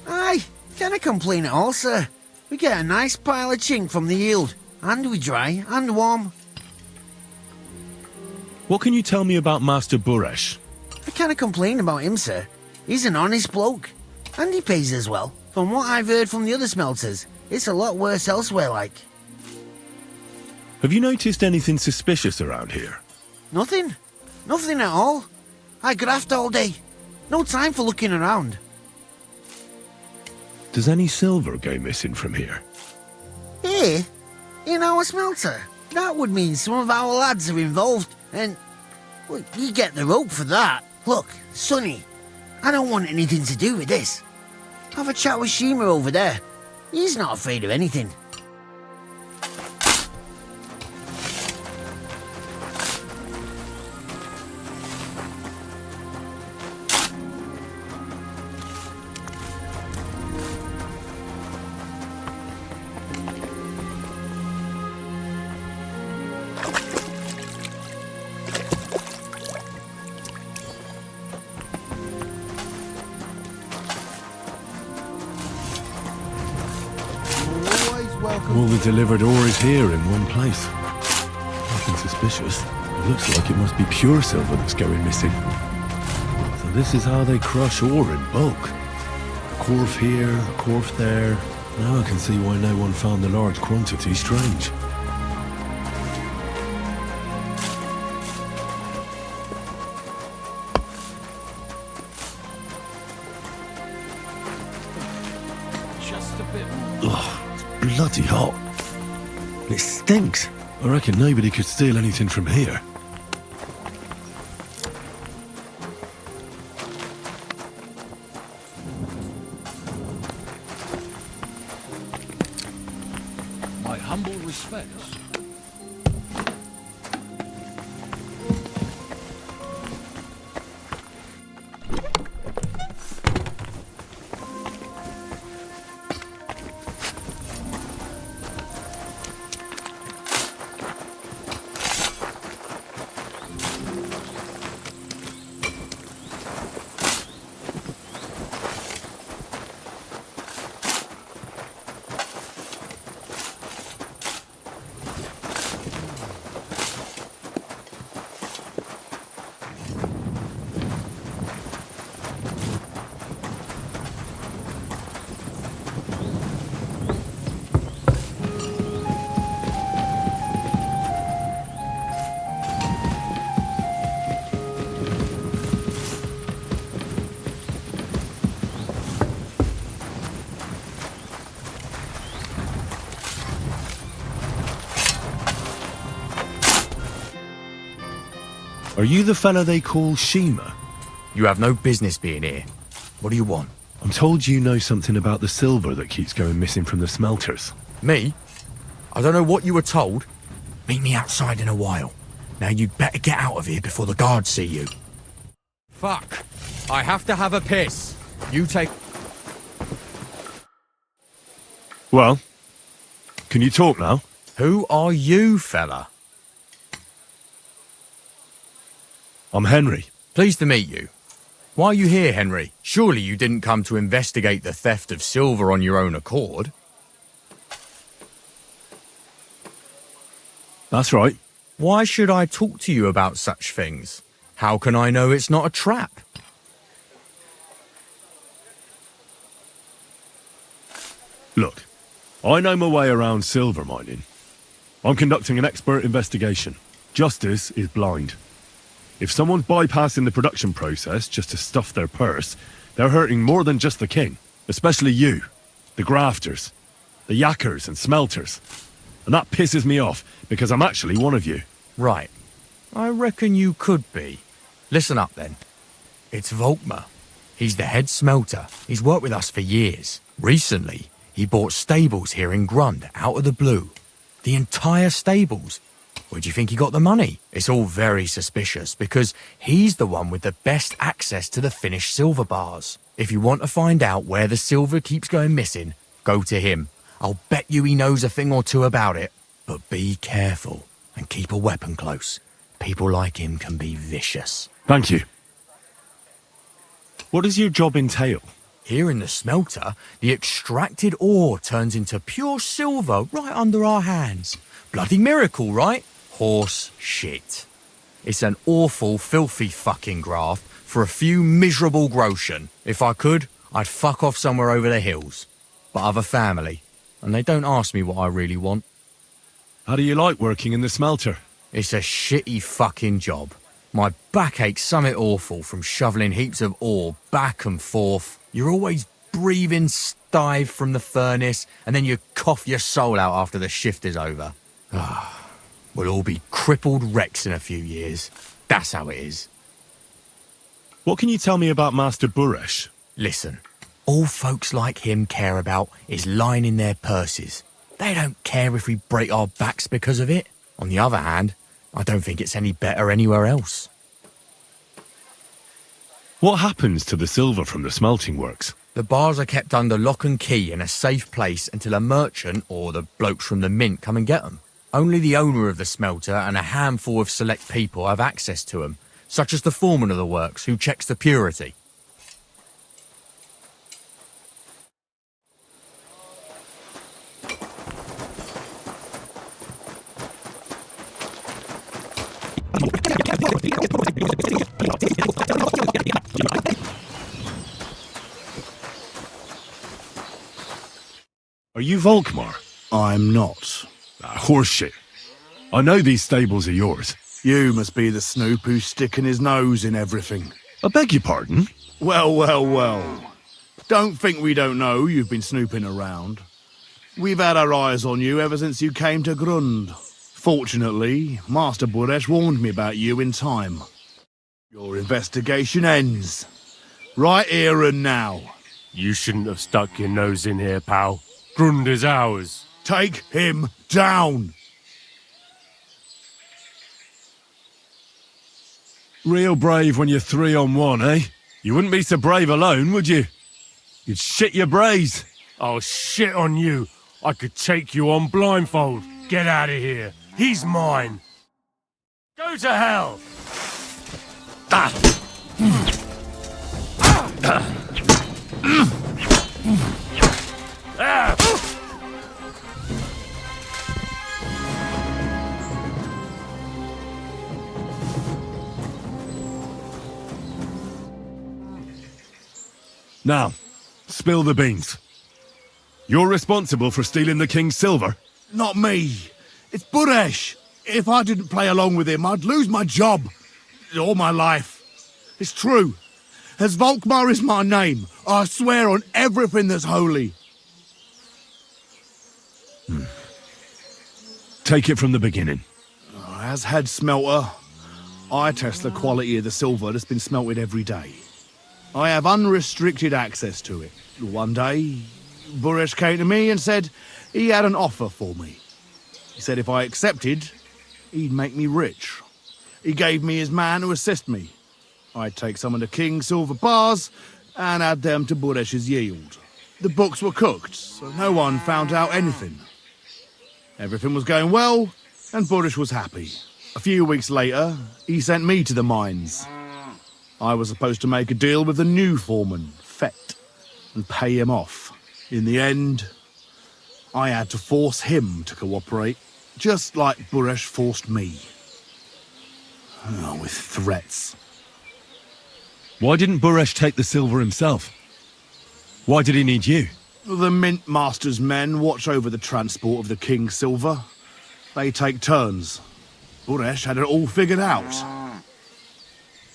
Aye, can't complain at all, sir. We get a nice pile of chink from the yield, and we dry and warm. What can you tell me about Master Buresh? I can't complain about him, sir. He's an honest bloke, and he pays as well. From what I've heard from the other smelters, it's a lot worse elsewhere, like. Have you noticed anything suspicious around here? Nothing. Nothing at all. I graft all day. No time for looking around. Does any silver go missing from here? Here? In our smelter? That would mean some of our lads are involved, and... well, you get the rope for that. Look, Sonny, I don't want anything to do with this. Have a chat with Shima over there. He's not afraid of anything. All the delivered ore is here in one place. Nothing suspicious. It looks like it must be pure silver that's going missing. So this is how they crush ore in bulk. A corf here, a corf there. Now I can see why no one found the large quantity strange. Just a bit more. Ugh. Bloody hot. It stinks. I reckon nobody could steal anything from here. My humble respects. Are you the fella they call Shima? You have no business being here. What do you want? I'm told you know something about the silver that keeps going missing from the smelters. Me? I don't know what you were told. Meet me outside in a while. Now you'd better get out of here before the guards see you. Fuck. I have to have a piss. You take... Well, can you talk now? Who are you, fella? I'm Henry. Pleased to meet you. Why are you here, Henry? Surely you didn't come to investigate the theft of silver on your own accord? That's right. Why should I talk to you about such things? How can I know it's not a trap? Look, I know my way around silver mining. I'm conducting an expert investigation. Justice is blind. If someone's bypassing the production process just to stuff their purse, they're hurting more than just the king. Especially you, the grafters, the yackers and smelters. And that pisses me off, because I'm actually one of you. Right. I reckon you could be. Listen up, then. It's Volkmar. He's the head smelter. He's worked with us for years. Recently, he bought stables here in Grund, out of the blue. The entire stables. Where do you think he got the money? It's all very suspicious, because he's the one with the best access to the finished silver bars. If you want to find out where the silver keeps going missing, go to him. I'll bet you he knows a thing or two about it. But be careful, and keep a weapon close. People like him can be vicious. Thank you. What does your job entail? Here in the smelter, the extracted ore turns into pure silver right under our hands. Bloody miracle, right? Horse shit. It's an awful, filthy fucking graft for a few miserable groschen. If I could, I'd fuck off somewhere over the hills. But I've a family, and they don't ask me what I really want. How do you like working in the smelter? It's a shitty fucking job. My back aches something awful from shoveling heaps of ore back and forth. You're always breathing stive from the furnace, and then you cough your soul out after the shift is over. We'll all be crippled wrecks in a few years. That's how it is. What can you tell me about Master Buresh? Listen, all folks like him care about is lining their purses. They don't care if we break our backs because of it. On the other hand, I don't think it's any better anywhere else. What happens to the silver from the smelting works? The bars are kept under lock and key in a safe place until a merchant or the blokes from the mint come and get them. Only the owner of the smelter and a handful of select people have access to them, such as the foreman of the works who checks the purity. Are you Volkmar? I'm not. Horseshit. I know these stables are yours. You must be the snoop who's sticking his nose in everything. I beg your pardon? Well, well, well. Don't think we don't know you've been snooping around. We've had our eyes on you ever since you came to Grund. Fortunately, Master Buresh warned me about you in time. Your investigation ends. Right here and now. You shouldn't have stuck your nose in here, pal. Grund is ours. Take him down! Real brave when you're 3-on-1, eh? You wouldn't be so brave alone, would you? You'd shit your brains. Oh, shit on you. I could take you on blindfold. Get out of here. He's mine. Go to hell! Now, spill the beans. You're responsible for stealing the king's silver? Not me. It's Buresh. If I didn't play along with him, I'd lose my job. All my life. It's true. As Volkmar is my name, I swear on everything that's holy. Take it from the beginning. As head smelter, I test the quality of the silver that's been smelted every day. I have unrestricted access to it. One day, Buresh came to me and said he had an offer for me. He said if I accepted, he'd make me rich. He gave me his man to assist me. I'd take some of the king's silver bars and add them to Buresh's yield. The books were cooked, so no one found out anything. Everything was going well, and Buresh was happy. A few weeks later, he sent me to the mines. I was supposed to make a deal with the new foreman, Fett, and pay him off. In the end, I had to force him to cooperate, just like Buresh forced me. Oh, with threats. Why didn't Buresh take the silver himself? Why did he need you? The Mint Master's men watch over the transport of the king's silver. They take turns. Buresh had it all figured out.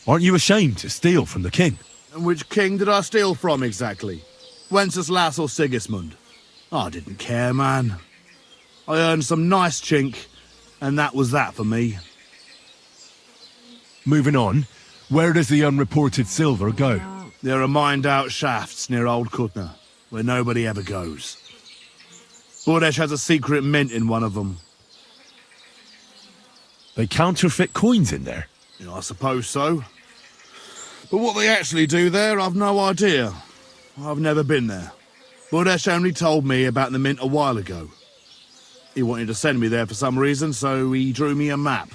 Aren't you ashamed to steal from the king? And which king did I steal from exactly? Wenceslas or Sigismund? I didn't care, man. I earned some nice chink, and that was that for me. Moving on, where does the unreported silver go? There are mined-out shafts near Old Kutna, where nobody ever goes. Buresh has a secret mint in one of them. They counterfeit coins in there? Yeah, I suppose so. But what they actually do there, I've no idea. I've never been there. Buresh only told me about the mint a while ago. He wanted to send me there for some reason, so he drew me a map.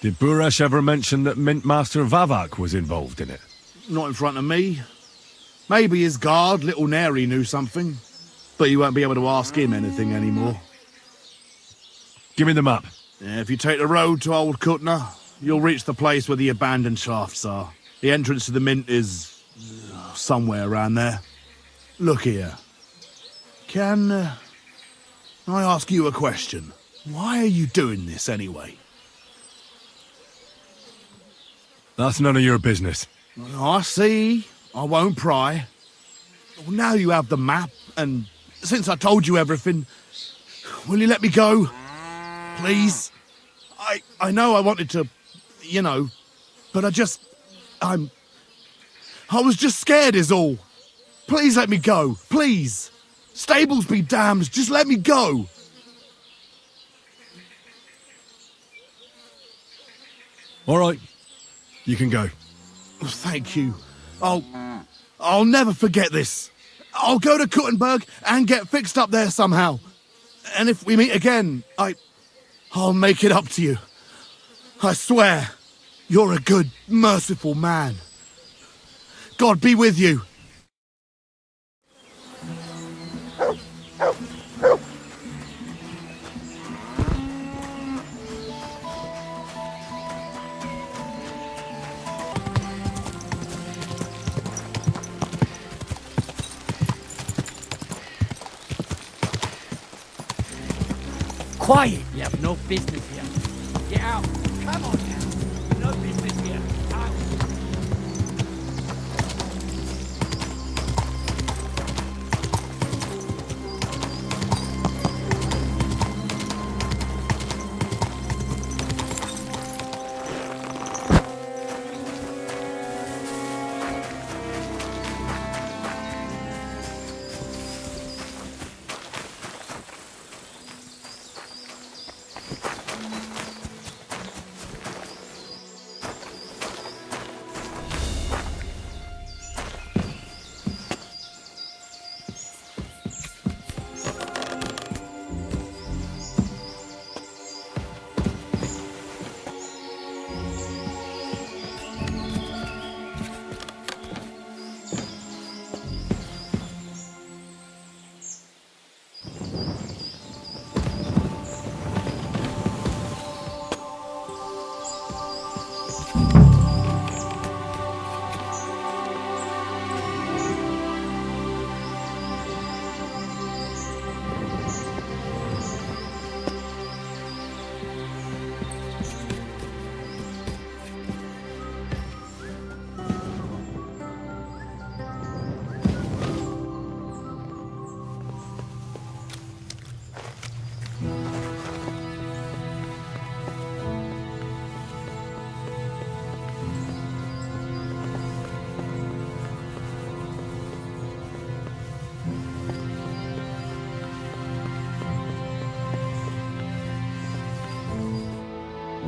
Did Buresh ever mention that Mint Master Vavak was involved in it? Not in front of me. Maybe his guard, Little Neri, knew something. But you won't be able to ask him anything anymore. Give me the map. Yeah, if you take the road to Old Kutna, you'll reach the place where the abandoned shafts are. The entrance to the mint is somewhere around there. Look here. Can I ask you a question? Why are you doing this anyway? That's none of your business. I see. I won't pry. Well, now you have the map, and since I told you everything, will you let me go? Please? I know I wanted to, but I was just scared is all. Please let me go, please. Stables be damned, just let me go. All right, you can go. Thank you. I'll never forget this. I'll go to Kuttenberg and get fixed up there somehow. And if we meet again, I'll make it up to you. I swear, you're a good, merciful man. God be with you. Quiet! You have no business here. Get out! Come on now! No business here. Out!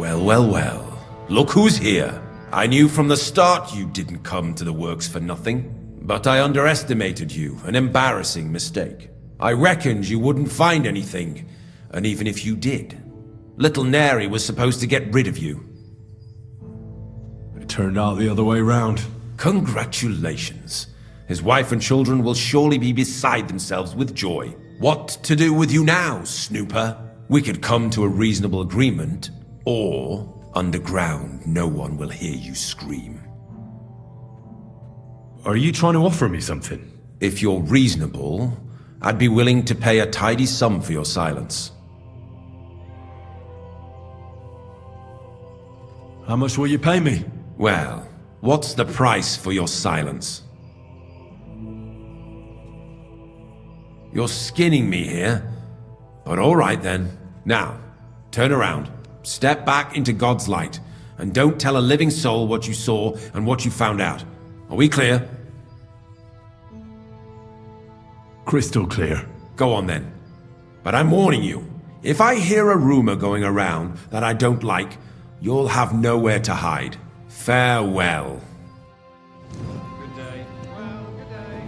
Well, well, well. Look who's here. I knew from the start you didn't come to the works for nothing. But I underestimated you, an embarrassing mistake. I reckoned you wouldn't find anything, and even if you did, little Neri was supposed to get rid of you. It turned out the other way round. Congratulations. His wife and children will surely be beside themselves with joy. What to do with you now, snooper? We could come to a reasonable agreement, or underground no one will hear you scream. Are you trying to offer me something? If you're reasonable, I'd be willing to pay a tidy sum for your silence. How much will you pay me? Well, what's the price for your silence? You're skinning me here. But all right then. Now, turn around. Step back into God's light. And don't tell a living soul what you saw and what you found out. Are we clear? Crystal clear. Go on then. But I'm warning you. If I hear a rumor going around that I don't like, you'll have nowhere to hide. Farewell. Good day. Well, good day.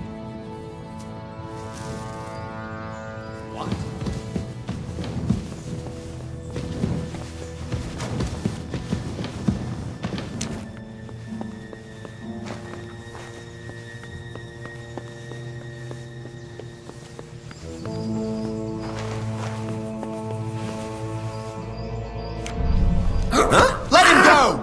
What? Huh? Let him go!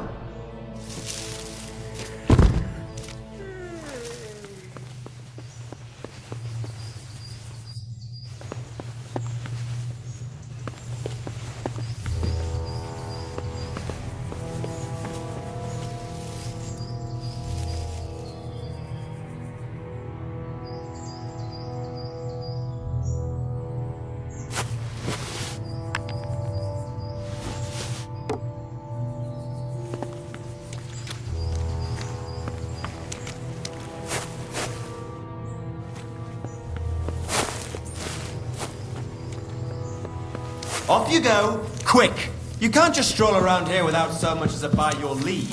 Off you go, quick! You can't just stroll around here without so much as a by your leave.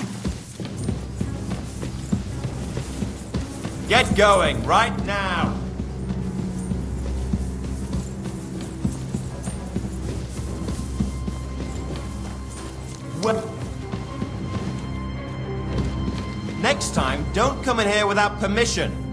Get going, right now! What? Next time, don't come in here without permission.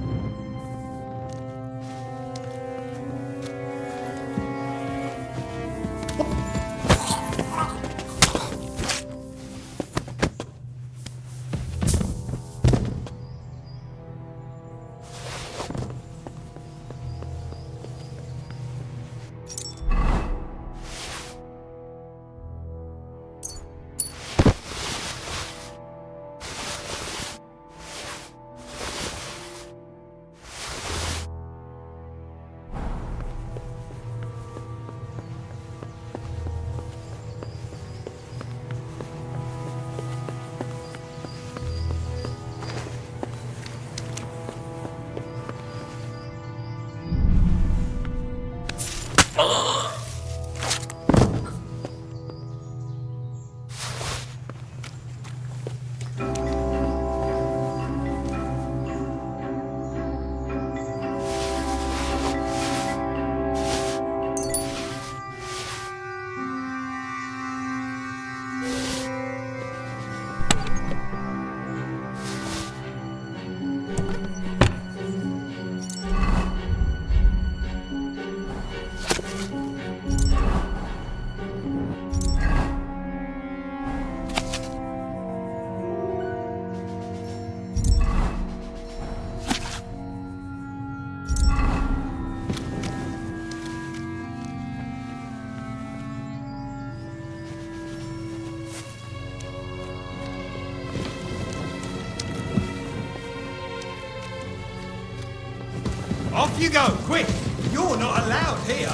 Off you go, quick! You're not allowed here!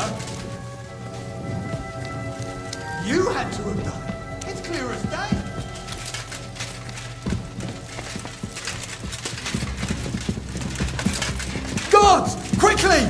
You had to have done it. It's clear as day. Guards! Quickly!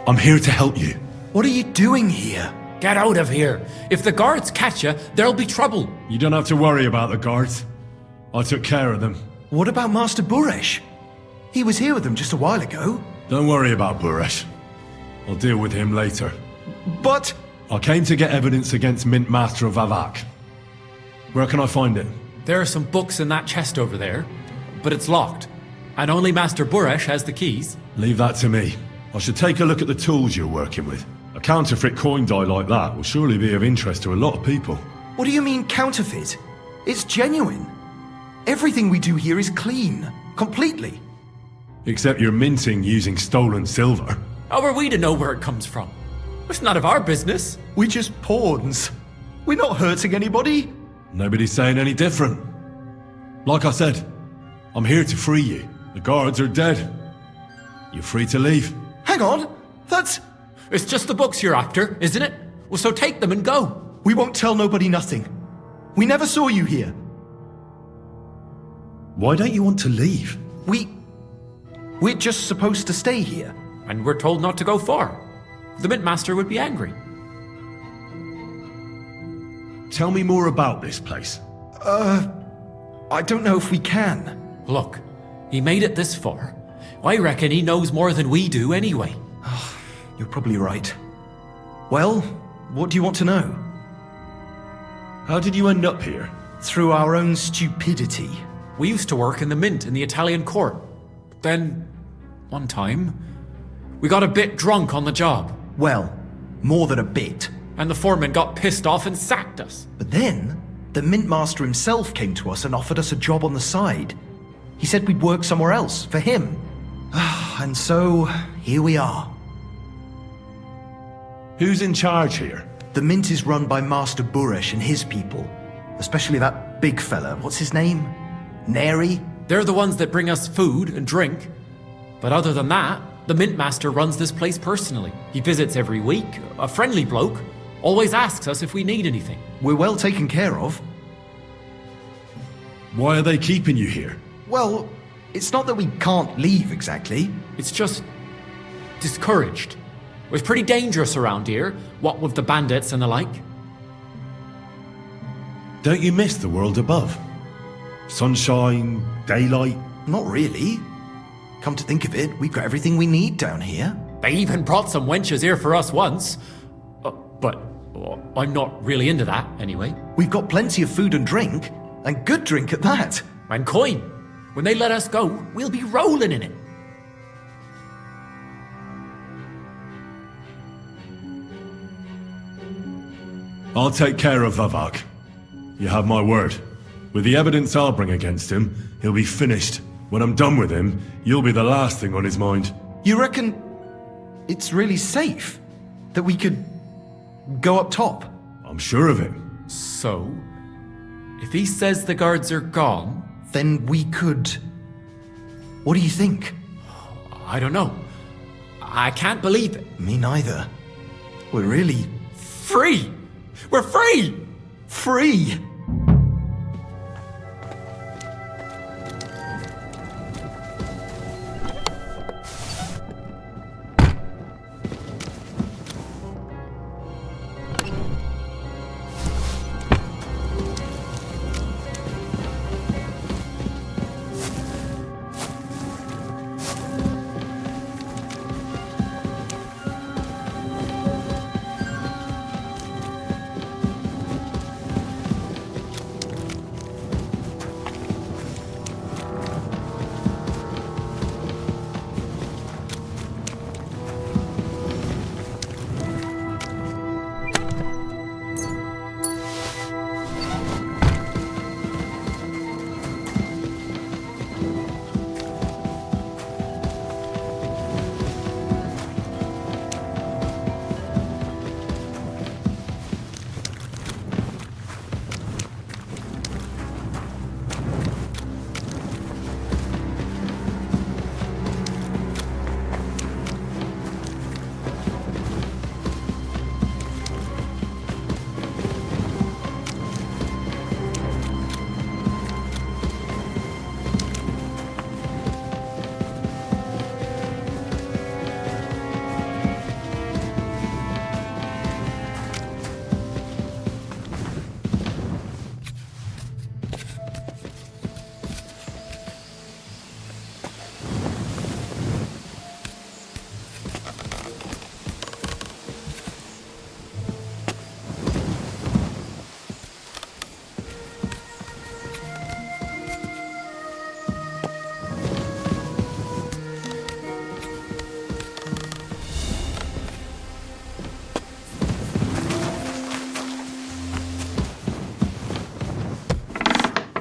I'm here to help you. What are you doing here? Get out of here. If the guards catch you, there'll be trouble. You don't have to worry about the guards. I took care of them. What about Master Buresh? He was here with them just a while ago. Don't worry about Buresh. I'll deal with him later. But... I came to get evidence against Mint Master of Avak. Where can I find it? There are some books in that chest over there, but it's locked. And only Master Buresh has the keys. Leave that to me. I should take a look at the tools you're working with. A counterfeit coin die like that will surely be of interest to a lot of people. What do you mean counterfeit? It's genuine. Everything we do here is clean. Completely. Except you're minting using stolen silver. How are we to know where it comes from? It's none of our business. We're just pawns. We're not hurting anybody. Nobody's saying any different. Like I said, I'm here to free you. The guards are dead. You're free to leave. Hang on, that's... It's just the books you're after, isn't it? Well, so take them and go. We won't tell nobody nothing. We never saw you here. Why don't you want to leave? We're just supposed to stay here. And we're told not to go far. The Mint Master would be angry. Tell me more about this place. I don't know if we can. Look, he made it this far. I reckon he knows more than we do anyway. You're probably right. Well, what do you want to know? How did you end up here? Through our own stupidity. We used to work in the Mint in the Italian court. Then, one time, we got a bit drunk on the job. Well, more than a bit. And the foreman got pissed off and sacked us. But then, the Mint Master himself came to us and offered us a job on the side. He said we'd work somewhere else, for him. And so, here we are. Who's in charge here? The Mint is run by Master Buresh and his people. Especially that big fella. What's his name? Neri? They're the ones that bring us food and drink. But other than that, the Mint Master runs this place personally. He visits every week, a friendly bloke, always asks us if we need anything. We're well taken care of. Why are they keeping you here? Well, it's not that we can't leave exactly. It's just discouraged. It's pretty dangerous around here, what with the bandits and the like. Don't you miss the world above? Sunshine, daylight? Not really. Come to think of it, we've got everything we need down here. They even brought some wenches here for us once. But I'm not really into that, anyway. We've got plenty of food and drink, and good drink at that. And coin. When they let us go, we'll be rolling in it. I'll take care of Vavak. You have my word. With the evidence I'll bring against him, he'll be finished. When I'm done with him, you'll be the last thing on his mind. You reckon it's really safe? That we could go up top? I'm sure of it. So, if he says the guards are gone... Then we could... What do you think? I don't know. I can't believe it. Me neither. We're really... Free! We're free! Free!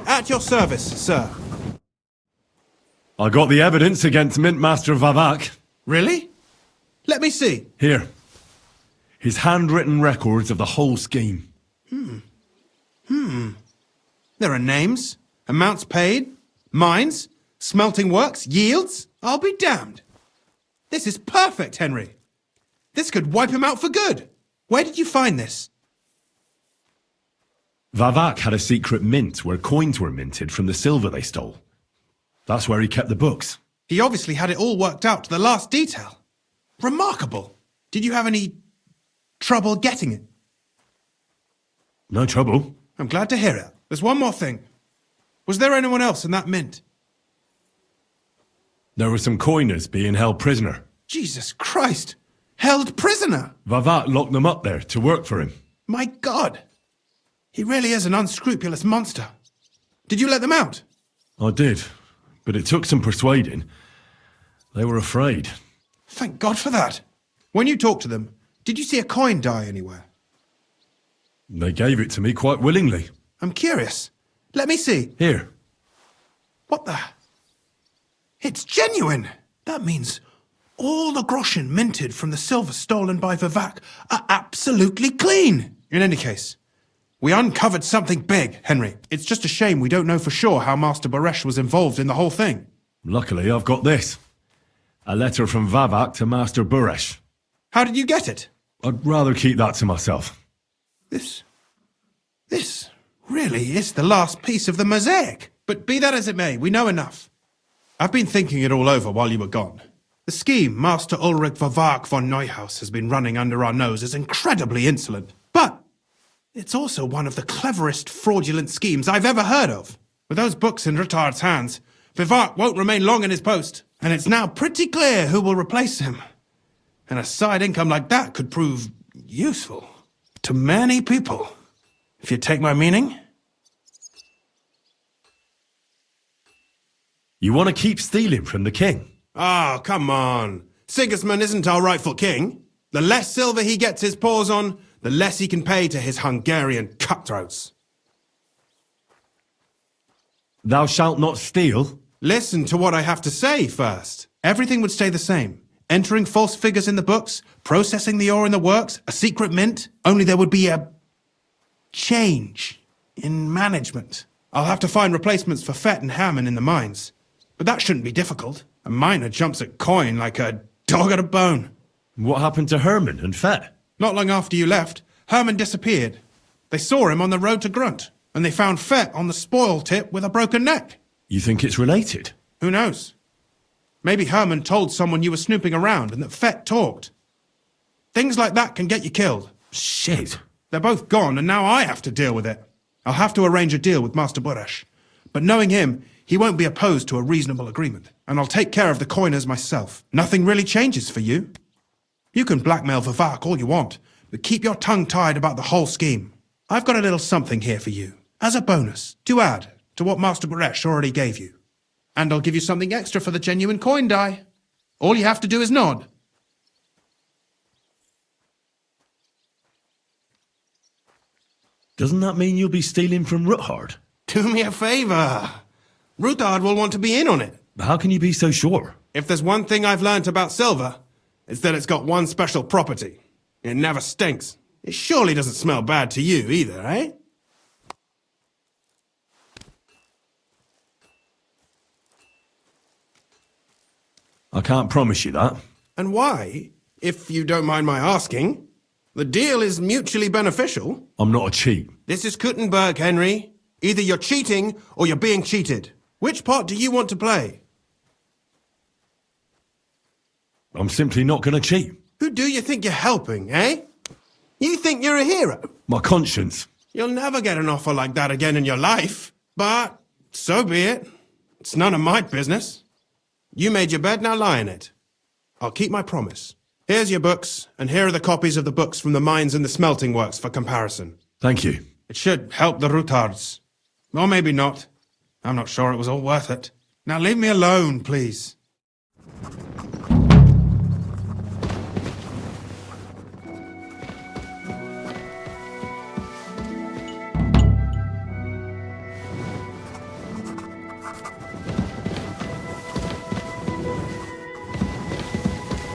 At your service, sir. I got the evidence against Mint Master Vavak. Really? Let me see. Here. His handwritten records of the whole scheme. There are names, amounts paid, mines, smelting works, yields. I'll be damned. This is perfect, Henry. This could wipe him out for good. Where did you find this? Vavak had a secret mint where coins were minted from the silver they stole. That's where he kept the books. He obviously had it all worked out to the last detail. Remarkable. Did you have any trouble getting it? No trouble. I'm glad to hear it. There's one more thing. Was there anyone else in that mint? There were some coiners being held prisoner. Jesus Christ! Held prisoner! Vavak locked them up there to work for him. My God! He really is an unscrupulous monster. Did you let them out? I did, but it took some persuading. They were afraid. Thank God for that. When you talked to them, did you see a coin die anywhere? They gave it to me quite willingly. I'm curious. Let me see. Here. What the... It's genuine! That means all the groschen minted from the silver stolen by Vavak are absolutely clean! In any case, we uncovered something big, Henry. It's just a shame we don't know for sure how Master Baresh was involved in the whole thing. Luckily, I've got this. A letter from Vavak to Master Baresh. How did you get it? I'd rather keep that to myself. This really is the last piece of the mosaic. But be that as it may, we know enough. I've been thinking it all over while you were gone. The scheme Master Ulrich Vavak von Neuhaus has been running under our nose is incredibly insolent. But it's also one of the cleverest fraudulent schemes I've ever heard of. With those books in Rittard's hands, Vivart won't remain long in his post, and it's now pretty clear who will replace him. And a side income like that could prove useful to many people, if you take my meaning. You want to keep stealing from the king? Oh, come on. Sigismund isn't our rightful king. The less silver he gets his paws on, the less he can pay to his Hungarian cutthroats. Thou shalt not steal? Listen to what I have to say first. Everything would stay the same. Entering false figures in the books, processing the ore in the works, a secret mint. Only there would be a change in management. I'll have to find replacements for Fett and Hammond in the mines. But that shouldn't be difficult. A miner jumps at coin like a dog at a bone. What happened to Herman and Fett? Not long after you left, Herman disappeared. They saw him on the road to Grunt, and they found Fett on the spoil tip with a broken neck. You think it's related? Who knows? Maybe Herman told someone you were snooping around and that Fett talked. Things like that can get you killed. Shit. They're both gone, and now I have to deal with it. I'll have to arrange a deal with Master Buresh. But knowing him, he won't be opposed to a reasonable agreement. And I'll take care of the coiners myself. Nothing really changes for you. You can blackmail Vivek all you want, but keep your tongue tied about the whole scheme. I've got a little something here for you, as a bonus, to add to what Master Buresh already gave you. And I'll give you something extra for the genuine coin die. All you have to do is nod. Doesn't that mean you'll be stealing from Ruthard? Do me a favour. Ruthard will want to be in on it. How can you be so sure? If there's one thing I've learnt about silver, it's that it's got one special property. It never stinks. It surely doesn't smell bad to you either, eh? I can't promise you that. And why, if you don't mind my asking? The deal is mutually beneficial. I'm not a cheat. This is Kuttenberg, Henry. Either you're cheating or you're being cheated. Which part do you want to play? I'm simply not going to cheat. Who do you think you're helping, eh? You think you're a hero? My conscience. You'll never get an offer like that again in your life. But so be it. It's none of my business. You made your bed, now lie in it. I'll keep my promise. Here's your books, and here are the copies of the books from the mines and the smelting works for comparison. Thank you. It should help the Ruthards. Or maybe not. I'm not sure it was all worth it. Now leave me alone, please.